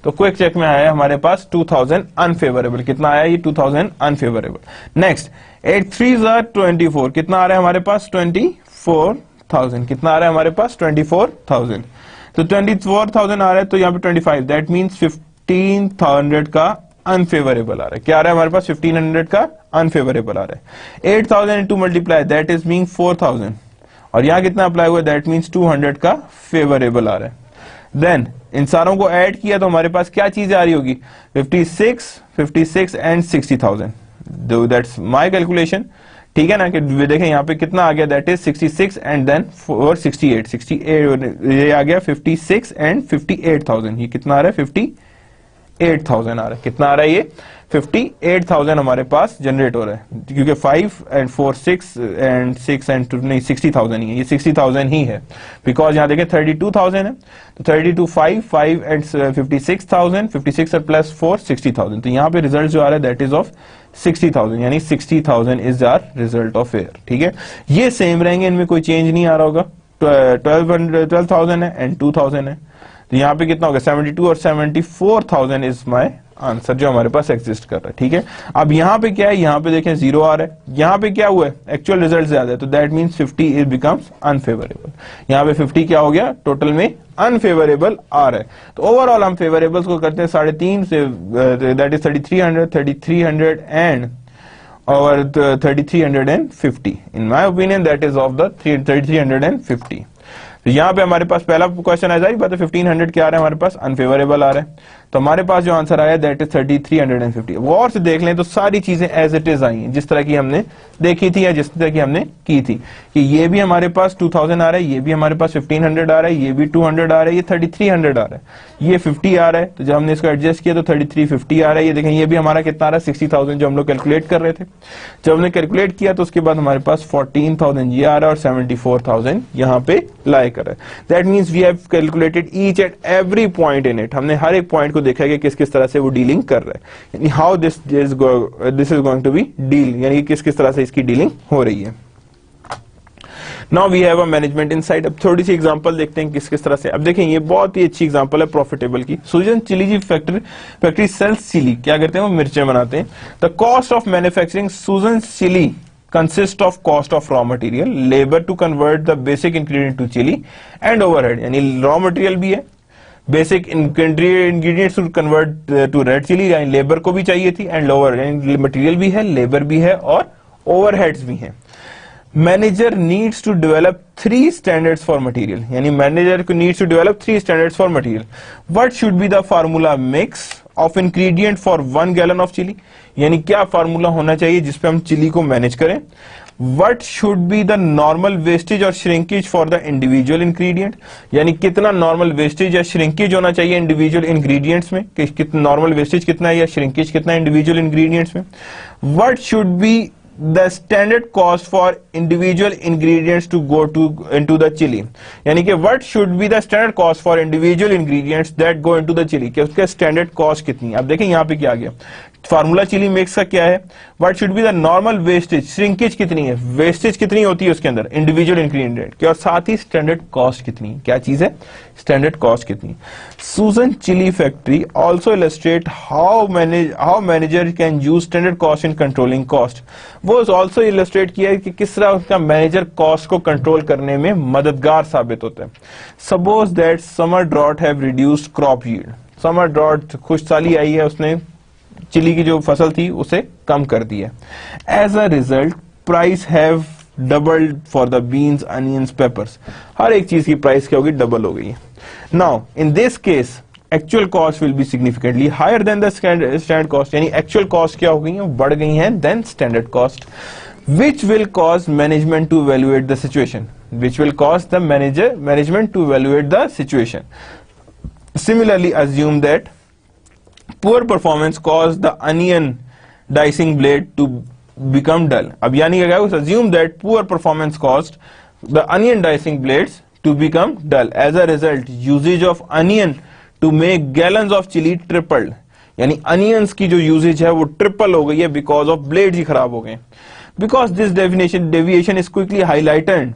तो क्विक चेक में आया हमारे पास 2000 अनफेवरेबल। कितना आया ये 2000 अनफेवरेबल। नेक्स्ट 8 3s are 24, कितना आ रहा है हमारे पास 24,000। कितना आ रहा है हमारे पास 24,000। तो 24,000 आ रहा है, तो यहाँ पे 25, दैट मीन्स 1500 का अनफेवरेबल आ रहा है। क्या आ रहा है हमारे पास 1500 का अनफेवरेबल आ रहा है। 8000 into multiply that is mean 4000, और यहाँ कितना अप्लाई हुआ दैट मीन्स 200 का फेवरेबल आ रहा है। देन इन सारों को ऐड किया तो हमारे पास क्या चीज आ रही होगी 56 एंड 60,000। दैट्स माय कैलकुलेशन, ठीक है ना। कि देखें यहाँ पे कितना आ गया दैट इज 66 एंड देन 68 ये आ गया 56 एंड 58,000। ये कितना आ रहा है 58,000 आ रहा है। कितना आ रहा है ये 58,000 हमारे पास जनरेट हो रहा है, क्योंकि 5 एंड 4 6 एंड 6 एंड 2 नहीं 60,000 ही है, ये 60,000 ही है। बिकॉज यहाँ देखें 32,000 है, तो 32 5 एंड 56,000, 56 प्लस 4 60,000। तो यहाँ पे रिजल्ट जो आ रहा है दैट इज ऑफ 60,000, यानी 60,000 is our result of air. ठीक है, ये सेम रहेंगे, इनमें कोई चेंज नहीं आ रहा होगा। 12,000 है एंड 2,000 है, तो यहाँ पे कितना होगा 72 और 74,000 इज माय आंसर जो हमारे पास एग्जिस्ट कर रहा है। ठीक है, अब यहाँ पे क्या है, यहाँ पे देखें 0 आ रहा है, यहाँ पे क्या हुआ है एक्चुअल रिजल्ट ज्यादा है, तो that means 50 is becomes unfavourable. यहाँ पे 50 क्या हो गया टोटल में अनफेवरेबल आ रहा है। तो ओवरऑल हम फेवरेबल्स को करते हैं 3.5 से, दैट इज 3300 एंड और 3350। In my opinion that is of the 3350। तो यहाँ पे हमारे पास पहला क्वेश्चन आ जाए, बात है 1500 क्या आ रहा है हमारे पास अनफेवरेबल आ रहा है। तो हमारे पास जो आंसर आया दैट इज 3350। गौर से देख लें तो सारी चीजें एज इट इज आई हैं, जिस तरह की हमने देखी थी या जिस तरह की हमने की थी, कि ये भी हमारे पास 2000 आ रहा है, ये भी हमारे पास 1500 आ रहा है, ये भी 200 आ रहा है, ये 3300 आ रहा है, ये 50 आ रहा है। तो जब हमने इसको एडजस्ट किया तो 3350 आ रहा है। ये देखें ये भी हमारा कितना आ रहा है 60,000 जो हम लोग कैलकुलेट कर रहे थे। जब हमने कैलकुलेट किया तो उसके बाद हमारे पास 14,000 ये आ रहा है और 74,000 यहाँ पे लाई कर रहा है। That means we have calculated each and every point in it. हमने हर एक पॉइंट को देखा कि किस किस तरह से वो डीलिंग कर रहा है, यानी how this is going to be deal, यानी किस किस तरह से इसकी डीलिंग हो रही है। Now we have a management insight. अब थोड़ी सी एग्जांपल देखते हैं किस किस तरह से। अब देखें ये बहुत ही अच्छी एग्जांपल है प्रॉफिटेबल की। सुजन चिली जी फैक्ट्री सेल्स चिली, क्या करते हैं वो मिर्चें बनाते हैं। The cost of manufacturing Susan chilli consist of cost of raw material, labor to convert the basic ingredient to chili and overhead, यानी raw material भी है, basic ingredients to convert to red chili, यानी labor को भी चाहिए थी, and lower यानी material भी है, labor भी है और overheads भी हैं। Manager needs to develop 3 standards for material, यानी manager needs to develop 3 standards for material. What should be the formula mix of ingredient for 1 gallon of chili, यानी क्या फार्मूला होना चाहिए जिसपे हम चिली को मैनेज करें। What should be the normal wastage और shrinkage for the individual ingredient, यानी कितना नॉर्मल वेस्टेज या श्रिंकेज होना चाहिए इंडिविजुअल इंग्रेडिएंट्स में, कितना नॉर्मल वेस्टेज कितना है या श्रिंकेज कितना है इंडिविजुअल इंग्रेडिएंट्स में। What should be the standard cost for individual ingredients to go into the chili, यानी कि what should be the standard cost for individual ingredients that go into the chili, कि उसका standard cost कितनी है। अब देखें यहाँ पे क्या आ गया, फार्मूला चिली मिक्स का क्या है, what should be the normal wastage, shrinkage कितनी है, वेस्टेज कितनी होती है उसके अंदर इंडिविजुअल इंग्रेडिएंट की, और साथ ही स्टैंडर्ड कॉस्ट कितनी है, क्या चीज है स्टैंडर्ड कॉस्ट कितनी। Susan chilli factory also illustrate how manager can use standard cost in controlling cost. वो ऑल्सो इलस्ट्रेट किया है कि किस तरह उसका मैनेजर कॉस्ट को कंट्रोल करने में मददगार साबित होता है। Suppose that summer drought have reduced crop yield, summer drought खुश साली आई है, उसने चिली की जो फसल थी उसे कम कर दिया। As a result price have doubled for the beans onions peppers, हर एक चीज की प्राइस क्या होगी डबल हो गई है। Now in this case actual cost will be significantly higher than the standard cost, यानी एक्चुअल कॉस्ट क्या हो गई है बढ़ गई हैं than standard cost, which will cause management to evaluate the situation, which will cause the management to evaluate the situation. Similarly, assume that poor performance caused the onion dicing blade to become dull. अब यानी क्या है, assume that poor performance caused the onion dicing blades to become dull. As a result, usage of onion to make gallons of chili tripled. यानी onions की जो usage है वो triple हो गई है because of blades ही खराब हो गए। Because this deviation is quickly highlighted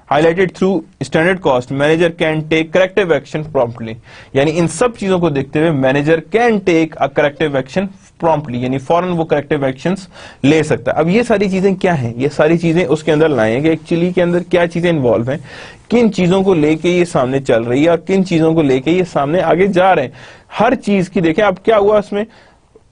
highlighted through standard cost, manager can take corrective action promptly. यानी इन सब चीजों को देखते हुए manager can take a corrective action promptly, यानी फौरन वो corrective actions ले सकता है. अब ये सारी चीजें क्या हैं? ये सारी चीजें उसके अंदर लाएं कि एक्चुअली के अंदर क्या चीजें इन्वॉल्व हैं, किन चीजों को लेके ये सामने चल रही है और किन चीजों को लेके ये सामने आगे जा रहे हैं. हर चीज की देखें. अब क्या हुआ उसमें,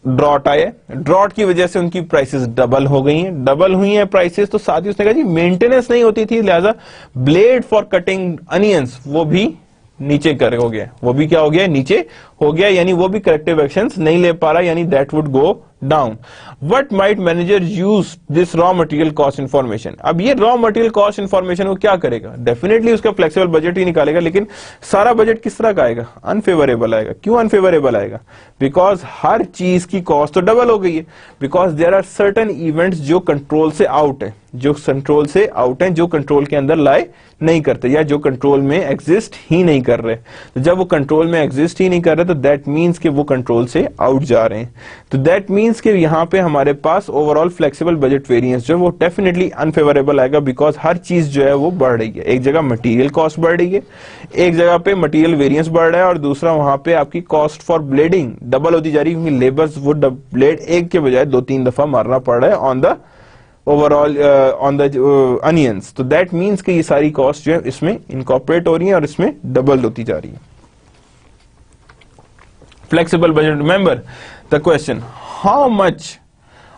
ड्रॉट आए, ड्रॉट की वजह से उनकी प्राइसेस डबल हो गई हैं, डबल हुई हैं प्राइसेस, तो साथ ही उसने कहा जी मेंटेनेंस नहीं होती थी, लिहाजा ब्लेड फॉर कटिंग अनियंस वो भी नीचे कर हो गया, वो भी क्या हो गया, नीचे हो गया, यानी वो भी करेक्टिव एक्शंस नहीं ले पा रहा, यानी that would go down. What might manager use this raw material cost information. अब ये रॉ मटेरियल कॉस्ट इंफॉर्मेशन वो क्या करेगा, डेफिनेटली उसका फ्लेक्सिबल बजट ही निकालेगा, लेकिन सारा बजट किस तरह का आएगा, अनफेवरेबल आएगा. क्यों अनफेवरेबल आएगा, बिकॉज हर चीज की कॉस्ट तो डबल हो गई है, because there are certain events जो कंट्रोल से आउट है, जो कंट्रोल से आउट है, जो कंट्रोल के अंदर लाए नहीं करते या जो कंट्रोल में एग्जिस्ट ही नहीं कर रहे. तो जब वो कंट्रोल में एग्जिस्ट ही नहीं कर रहे तो दैट मीन्स कि वो कंट्रोल से आउट जा रहे हैं. तो दैट मीन्स कि यहां पे हमारे पास ओवरऑल फ्लेक्सिबल बजट वेरिएंस जो वो डेफिनेटली अनफेवरेबल आएगा, बिकॉज हर चीज जो है वो बढ़ रही है. एक जगह मटेरियल कॉस्ट बढ़ रही है, एक जगह पे मटेरियल वेरिएंस बढ़ रहा है, और दूसरा वहां पे आपकी कॉस्ट फॉर ब्लेडिंग डबल होती जा रही है, क्योंकि लेबर्स वो ब्लेड एक के बजाय 2-3 दफा मारना पड़ रहा है on the overall on the onions. तो दैट मीन्स कि ये सारी कॉस्ट जो है इसमें इनकॉर्पोरेट हो रही है और इसमें डबल होती जा रही है. Flexible budget, remember the question, how much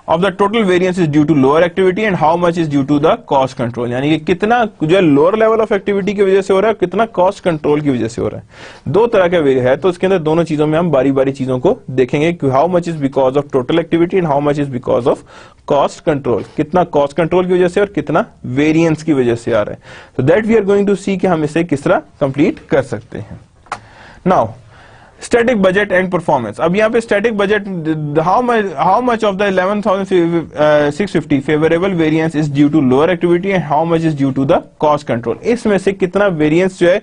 of the total variance is due to lower activity and how much is due to the cost control. यानी कि कितना जो है lower level of activity की वजह से हो रहा है, कितना cost control की वजह से हो रहा है. दो तरह का वेरिएंस है, तो इसके अंदर दोनों चीजों में हम बारी बारी चीजों को देखेंगे कि how much is because of total activity and how much is because of cost control. कितना cost control की वजह से और कितना variance की वजह से आ रहा है. So that we are going to see कि हम इसे किस तरह complete कर सकते हैं. Now static budget and performance. अब यहाँ पे static budget, how much of the 11,650 favourable variance is due to lower activity and how much is due to the cost control. इसमें से कितना वेरिएंस जो है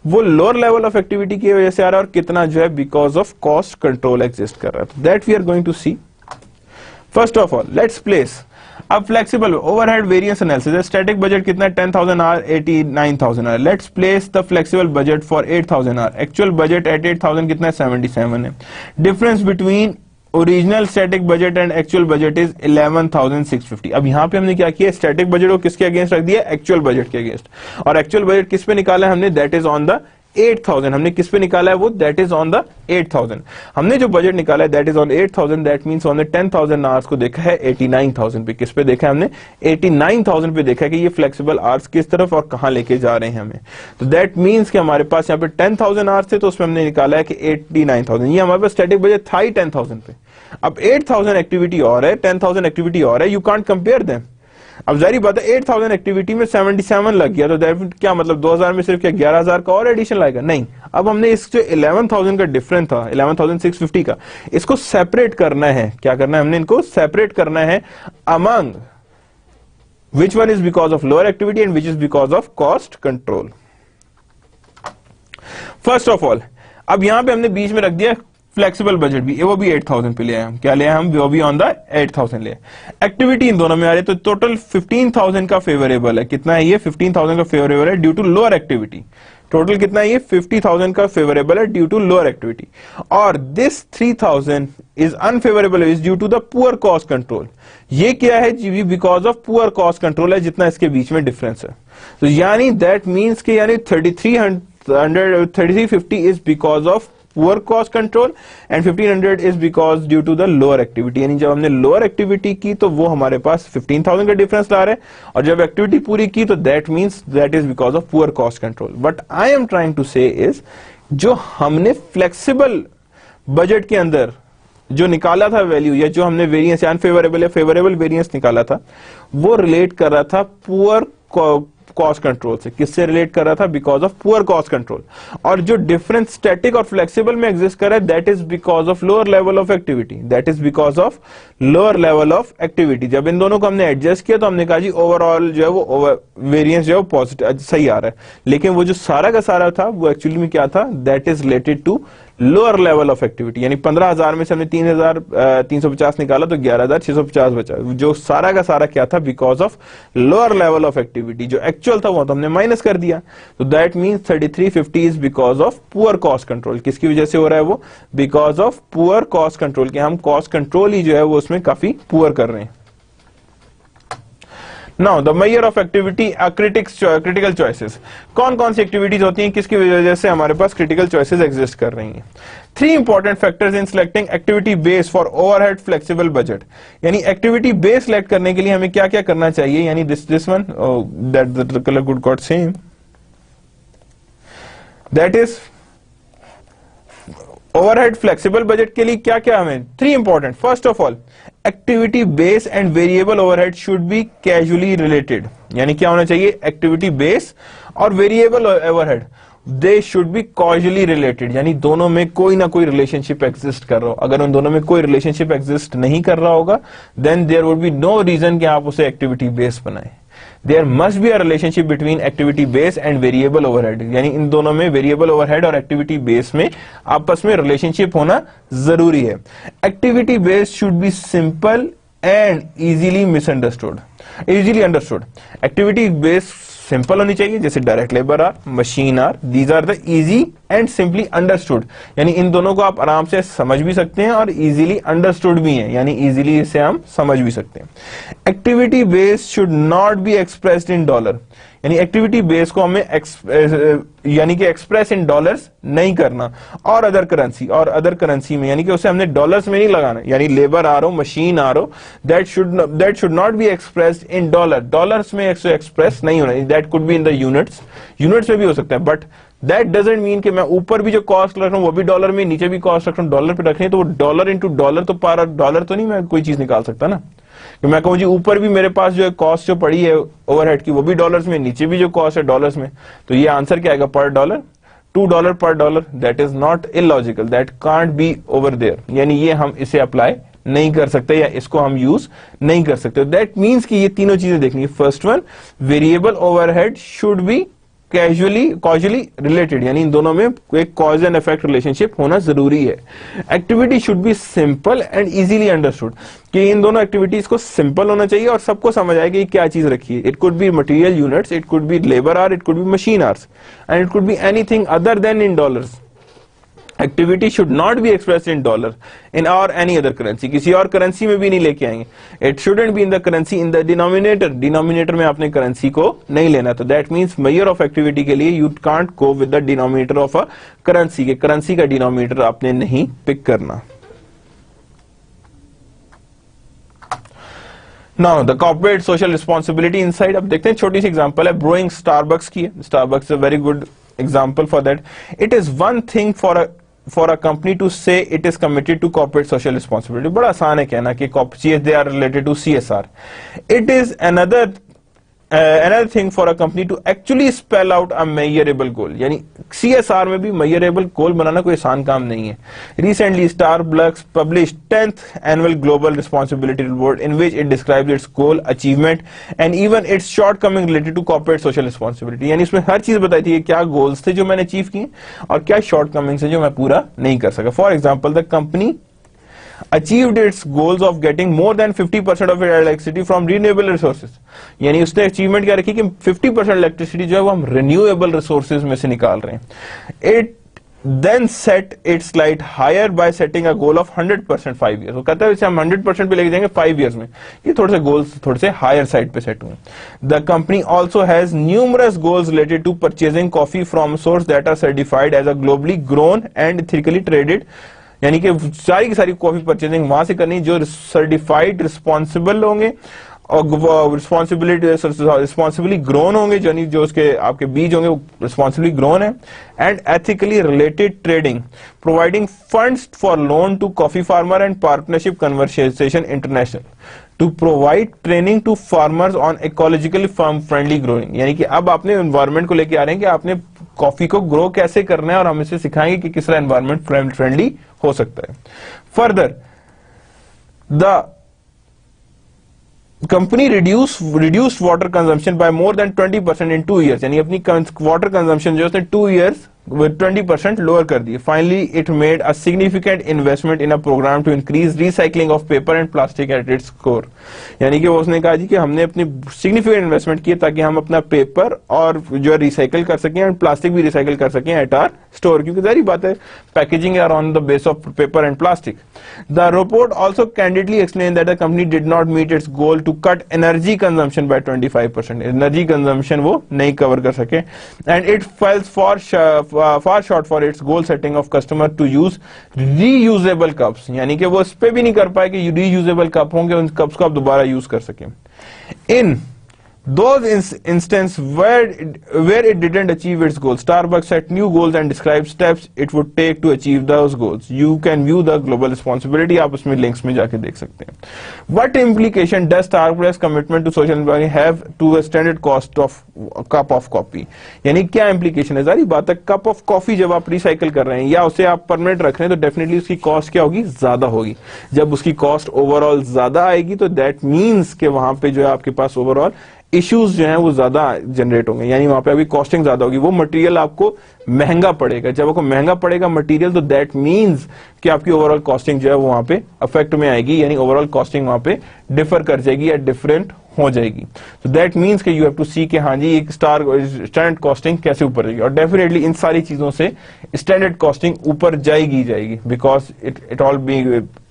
वो लोअर लेवल ऑफ एक्टिविटी की वजह से आ रहा है और कितना जो है because of cost control exist कर रहा है. That we are going to see. First of all let's place. अब flexible overhead variance analysis, static budget कितना है 10,000 hour, 89,000 hour. Let's place the flexible budget for 8,000 hour. Actual budget at 8,000 कितना है, 77 है. Difference between original static budget and actual budget is 11,650. अब यहां पे हमने क्या किया, स्टैटिक बजट को किसके अगेंस्ट रख दिया, एक्चुअल बजट के अगेंस्ट. और एक्चुअल बजट किस पे निकाला है हमने, दैट इज ऑन द 8,000. हमने किस पे निकाला है वो, दैट इज ऑन द 8,000. हमने जो बजट निकाला है that is on 8,000. That means हमने 10,000 आवर्स को देखा है 89,000 पे. किस पे देखा है हमने, 89,000 पे देखा है कि ये फ्लेक्सिबल आवर्स किस तरफ और कहां लेके जा रहे हैं हमें. तो दैट मींस कि हमारे पास यहाँ पे 10,000 आवर्स थे, तो उसमें हमने निकाला है कि 89,000. ये हमारे पास स्टैटिक बजट था ही 10,000 पे. अब 8,000 एक्टिविटी और है, 10,000 एक्टिविटी और है, यू कांट कंपेयर देम. अब जारी बात है 8,000 एक्टिविटी में 77 लग गया, तो दैट क्या मतलब 2,000 में सिर्फ क्या 11,000 का और एडिशन लाएगा, नहीं. अब हमने इस जो 11,000 का डिफरेंस था, 11,650 का, इसको सेपरेट करना है. क्या करना है हमने, इनको सेपरेट करना है among which one is because of lower activity and which is because of cost control. First of all अब यहां पे हमने बीच में रख दिया फ्लेक्सिबल बजट भी, वो भी 8,000 पे ले आए हम. क्या ले आए हम, वो भी ऑन द 8,000 ले. एक्टिविटी इन दोनों में आ रही है, तो टोटल 15,000 का फेवरेबल है. कितना है ये, 15,000 का फेवरेबल है due to lower activity. Total कितना है ये, 50,000 का फेवरेबल है ड्यू टू लोअर एक्टिविटी. और this 3,000 is unfavourable is due to the poor cost control. ये क्या है जी, because of poor cost control है, जितना इसके बीच में डिफरेंस है. तो यानी दैट मीन्स के यानी 3,350 is because of poor cost control and 1,500 is because due to the lower activity. यानी जब हमने लोअर एक्टिविटी की तो वो हमारे पास 15,000 का डिफरेंस ला रहे हैं, और जब एक्टिविटी पूरी की तो that means that is because of poor cost control. But I am trying to say is जो हमने फ्लेक्सिबल बजट के अंदर जो निकाला था वैल्यू, या जो हमने वेरिएंस या अनफेवरेबल या फेवरेबल वेरिएंस निकाला था, वो रिलेट कर रहा था पुअर कॉस्ट कंट्रोल से. किससे रिलेट कर रहा था, because of poor cost control. और जो डिफरेंस स्टैटिक और फ्लेक्सिबल में एग्जिस्ट कर रहा है that is because of lower level of activity. That is because of lower level of activity. जब इन दोनों को हमने एडजस्ट किया तो हमने कहा जी ओवरऑल जो है वो वेरिएंस जो है वो पॉजिटिव सही आ रहा है. लेकिन वो जो सारा का सारा था वो एक्चुअली में क्या था, that is related to lower level of activity, यानी 15,000 में से हमने 3,350 निकाला तो 11,650 बचा, जो सारा का सारा क्या था, because of lower level of activity. जो एक्चुअल था वो तो हमने माइनस कर दिया, तो that means 3350 is because of poor cost control. किसकी वजह से हो रहा है वो, because of poor cost control, कि हम कॉस्ट कंट्रोल ही जो है वो उसमें काफी पुअर कर रहे हैं। Now the measure of activity critical choices, कौन कौन सी एक्टिविटीज होती हैं, किसकी वजह से हमारे पास क्रिटिकल चॉइसेस एग्जिस्ट कर रही हैं। 3 important factors in selecting activity base for overhead flexible budget, यानी एक्टिविटी बेस सिलेक्ट करने के लिए हमें क्या क्या करना चाहिए, यानी this one that the colour good got same, that is overhead flexible budget के लिए क्या क्या हमें 3 important, first of all activity base and variable overhead should B casually related, यानी क्या होना चाहिए, एक्टिविटी बेस और variable overhead they should be causally related, यानी दोनों में कोई ना कोई रिलेशनशिप एग्जिस्ट कर रहा हो। अगर उन दोनों में कोई रिलेशनशिप एग्जिस्ट नहीं कर रहा होगा then there would be no reason कि आप उसे एक्टिविटी बेस बनाएं। There must be a relationship between activity base and variable overhead, यानी इन दोनों में वेरिएबल ओवरहेड और एक्टिविटी बेस में आपस में रिलेशनशिप होना जरूरी है। Activity base should be simple and easily misunderstood, easily understood. Activity base simple होनी चाहिए, जैसे direct labour or, machine or, these are the easy and simply understood, यानी इन दोनों को आप आराम से समझ भी सकते हैं और इजीली अंडरस्टूड भी है, यानी इजीली इसे हम समझ भी सकते हैं। Activity base should not be expressed in dollar, यानी एक्टिविटी बेस को हमें यानी कि एक्सप्रेस इन डॉलर्स नहीं करना, और अदर करेंसी में, यानी कि उसे हमने डॉलर्स में नहीं लगाना, यानी लेबर आ रहा हो, मशीन आ रहा हो, that should not be expressed in dollars में एक्सप्रेस नहीं होना, that could be in the units में भी हो सकता है, बट दैट डजंट मीन कि मैं ऊपर भी जो कॉस्ट रख रहा हूं वो भी डॉलर में, नीचे भी कॉस्ट रख रहा हूं डॉलर पे रखनी है, तो वो डॉलर इंटू डॉलर, तो पर डॉलर तो नहीं मैं कोई चीज निकाल सकता ना, कि मैं कहूं जी ऊपर भी मेरे पास जो है कॉस्ट जो पड़ी है ओवरहेड की वो भी डॉलर्स में, नीचे भी जो कॉस्ट है डॉलर्स में, तो ये आंसर क्या आएगा, पर dollar, $2 per dollar. That is not illogical, that can't be over there, यानी ये हम इसे अप्लाई नहीं कर सकते या इसको हम यूज नहीं कर सकते। दैट मीन्स कि ये तीनों चीजें देखनी है। First one, variable overhead should be causally related, यानी इन दोनों में एक कॉज एंड इफेक्ट रिलेशनशिप होना जरूरी है। Activity should be simple and easily understood, कि इन दोनों एक्टिविटीज को सिंपल होना चाहिए और सबको समझ आएगा कि क्या चीज रखी है। It could be material units, it could be labour our, it could be machine hours, and it could be anything other then in dollars. Activity should not be expressed in dollar in और any other currency, किसी और currency में भी नहीं लेके आएंगे। It shouldn't be in the currency in the denominator में आपने करेंसी को नहीं लेना, तो that means measure of activity के लिए you can't go with the denominator of a currency, के करेंसी का डिनोमिनेटर आपने नहीं पिक करना। Now the corporate social responsibility inside, अब देखते हैं, छोटी सी एग्जांपल है, ब्रोइंग स्टारबक्स की है। Starbucks is a very good example for that. It is one thing for a company to say it is committed to corporate social responsibility. बड़ा आसान है कहना कि they are related to CSR. It is another thing for a company to actually spell out a measurable goal. यानी CSR में भी measurable goal बनाना कोई आसान काम नहीं है। Recently, Starbucks published 10th annual global responsibility report in which it describes its goal achievement and even its shortcoming related to corporate social responsibility. यानी इसमें हर चीज बताई थी कि क्या goals थे जो मैंने अचीव किए और क्या shortcomings है जो मैं पूरा नहीं कर सका। For example, the company achieved its goals of getting more than 50% of its electricity from renewable resources. यानी उसने अचीवमेंट क्या रखी कि 50% इलेक्ट्रिसिटी जो है वो हम रिन्यूएबल रिसोर्सेज में से निकाल रहे हैं। It then set its light higher by setting a goal of 100% 5 years. वो कहता है इसे हम 100% पे लेके जाएंगे 5 years में। ये थोड़े से गोल्स थोड़े से हायर साइड पे सेट हुए। The company also has numerous goals related to purchasing coffee from sources that are certified as a globally grown and ethically traded, यानी कि सारी की सारी कॉफी परचेजिंग वहां से करनी जो सर्टिफाइड रिस्पॉन्सिबल होंगे और रिस्पॉन्सिबली ग्रोन होंगे, यानी जो उसके आपके बीज होंगे वो रिस्पॉन्सिबली ग्रोन है, and ethically related trading, providing funds for loan to coffee farmer and partnership conversation international to provide training to farmers on ecologically friendly growing. यानी कि अब आपने एनवायरमेंट को लेके आ रहे हैं कि आपने कॉफी को ग्रो कैसे करना है और हम इसे सिखाएंगे कि किस तरह एनवायरमेंट फ्रेंडली हो सकता है। Further, the company reduced water consumption by more than 20% in 2 years, यानी अपनी वाटर कंजम्पशन जो उसने 2 years 20% लोअर कर दिए। Finally it made a significant investment in a programme to increase recycling of paper and plastic at its core. यानी कि वो उसने कहा जी कि हमने अपनी सिग्निफिकेंट इन्वेस्टमेंट की ताकि हम अपना पेपर और जो है रिसाइकिल कर सकें और प्लास्टिक भी रिसाइकिल कर सकें एट आर स्टोर, क्योंकि जारी बात है packaging are on the base of paper and plastic. The report also candidly explain that the company did not meet its goal to cut energy consumption by 25%। Energy consumption वो नहीं cover कर सके and it fails far short for its goal setting of customer to use reusable cups। यानी कि वो इस पे भी नहीं कर पाए कि reusable cup होंगे, उन cups को आप दोबारा यूज कर सकें। In those instances where it didn't achieve its goals, Starbucks set new goals and described steps it would take to achieve those goals. You can view the global responsibility, आप उसमें links में जाके देख सकते हैं। What implication does Starbucks commitment to social environment have to the standard cost of cup of coffee? यानी क्या implication है? जारी बात है, cup of coffee जब आप recycle कर रहे हैं या उसे आप permanent रख रहे हैं तो definitely उसकी cost क्या होगी? ज्यादा होगी। जब उसकी cost overall ज्यादा आएगी तो that means कि वहां पे जो है आपके पास overall इश्यूज जो हैं वो ज्यादा जनरेट होंगे, यानी वहां पे अभी कॉस्टिंग ज्यादा होगी, वो मटेरियल आपको महंगा पड़ेगा। जब आपको महंगा पड़ेगा मटेरियल तो दैट मींस कि आपकी ओवरऑल कॉस्टिंग जो है वो वहां पे अफेक्ट में आएगी, यानी ओवरऑल कॉस्टिंग वहां पे डिफर कर जाएगी या डिफरेंट हो जाएगी। तो दैट मींस कि यू हैव टू सी कि हाँ जी एक स्टैंडर्ड कॉस्टिंग कैसे ऊपर जाएगी, और डेफिनेटली इन सारी चीजों से स्टैंडर्ड कॉस्टिंग ऊपर जाएगी because it all be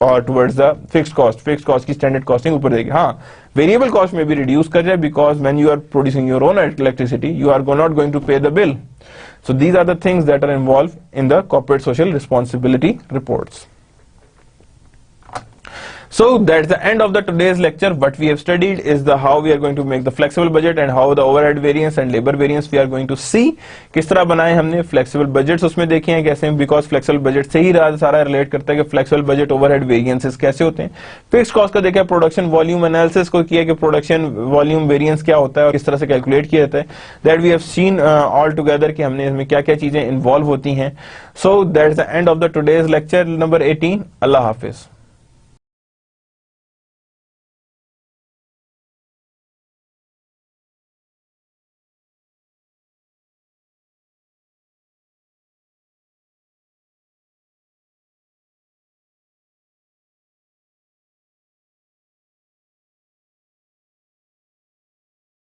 towards the fixed cost की स्टैंडर्ड कॉस्टिंग ऊपर जाएगी। हाँ, वेरिएबल कॉस्ट में भी रिड्यूस कर जाए because when you are producing your own electricity you are not going to pay the bill. So these are the things that are involved in the corporate social responsibility reports. So that's the end of the today's lecture. What we have studied is the how we are going to make the flexible budget and how the overhead variance and labor variance we are going to see. किस तरह बनाए हमने flexible budgets उसमें देखे हैं कैसे, because flexible budget से ही सारा रिलेट करता है कि flexible budget overhead variances कैसे होते हैं। fixed cost का देखा, production volume analysis को किया कि production volume variance क्या होता है और किस तरह से कैलकुलेट किया जाता है। That we have seen all together कि हमने इसमें क्या क्या चीजें इन्वॉल्व होती हैं। So that's the end of the today's lecture number 18. Allah Hafiz.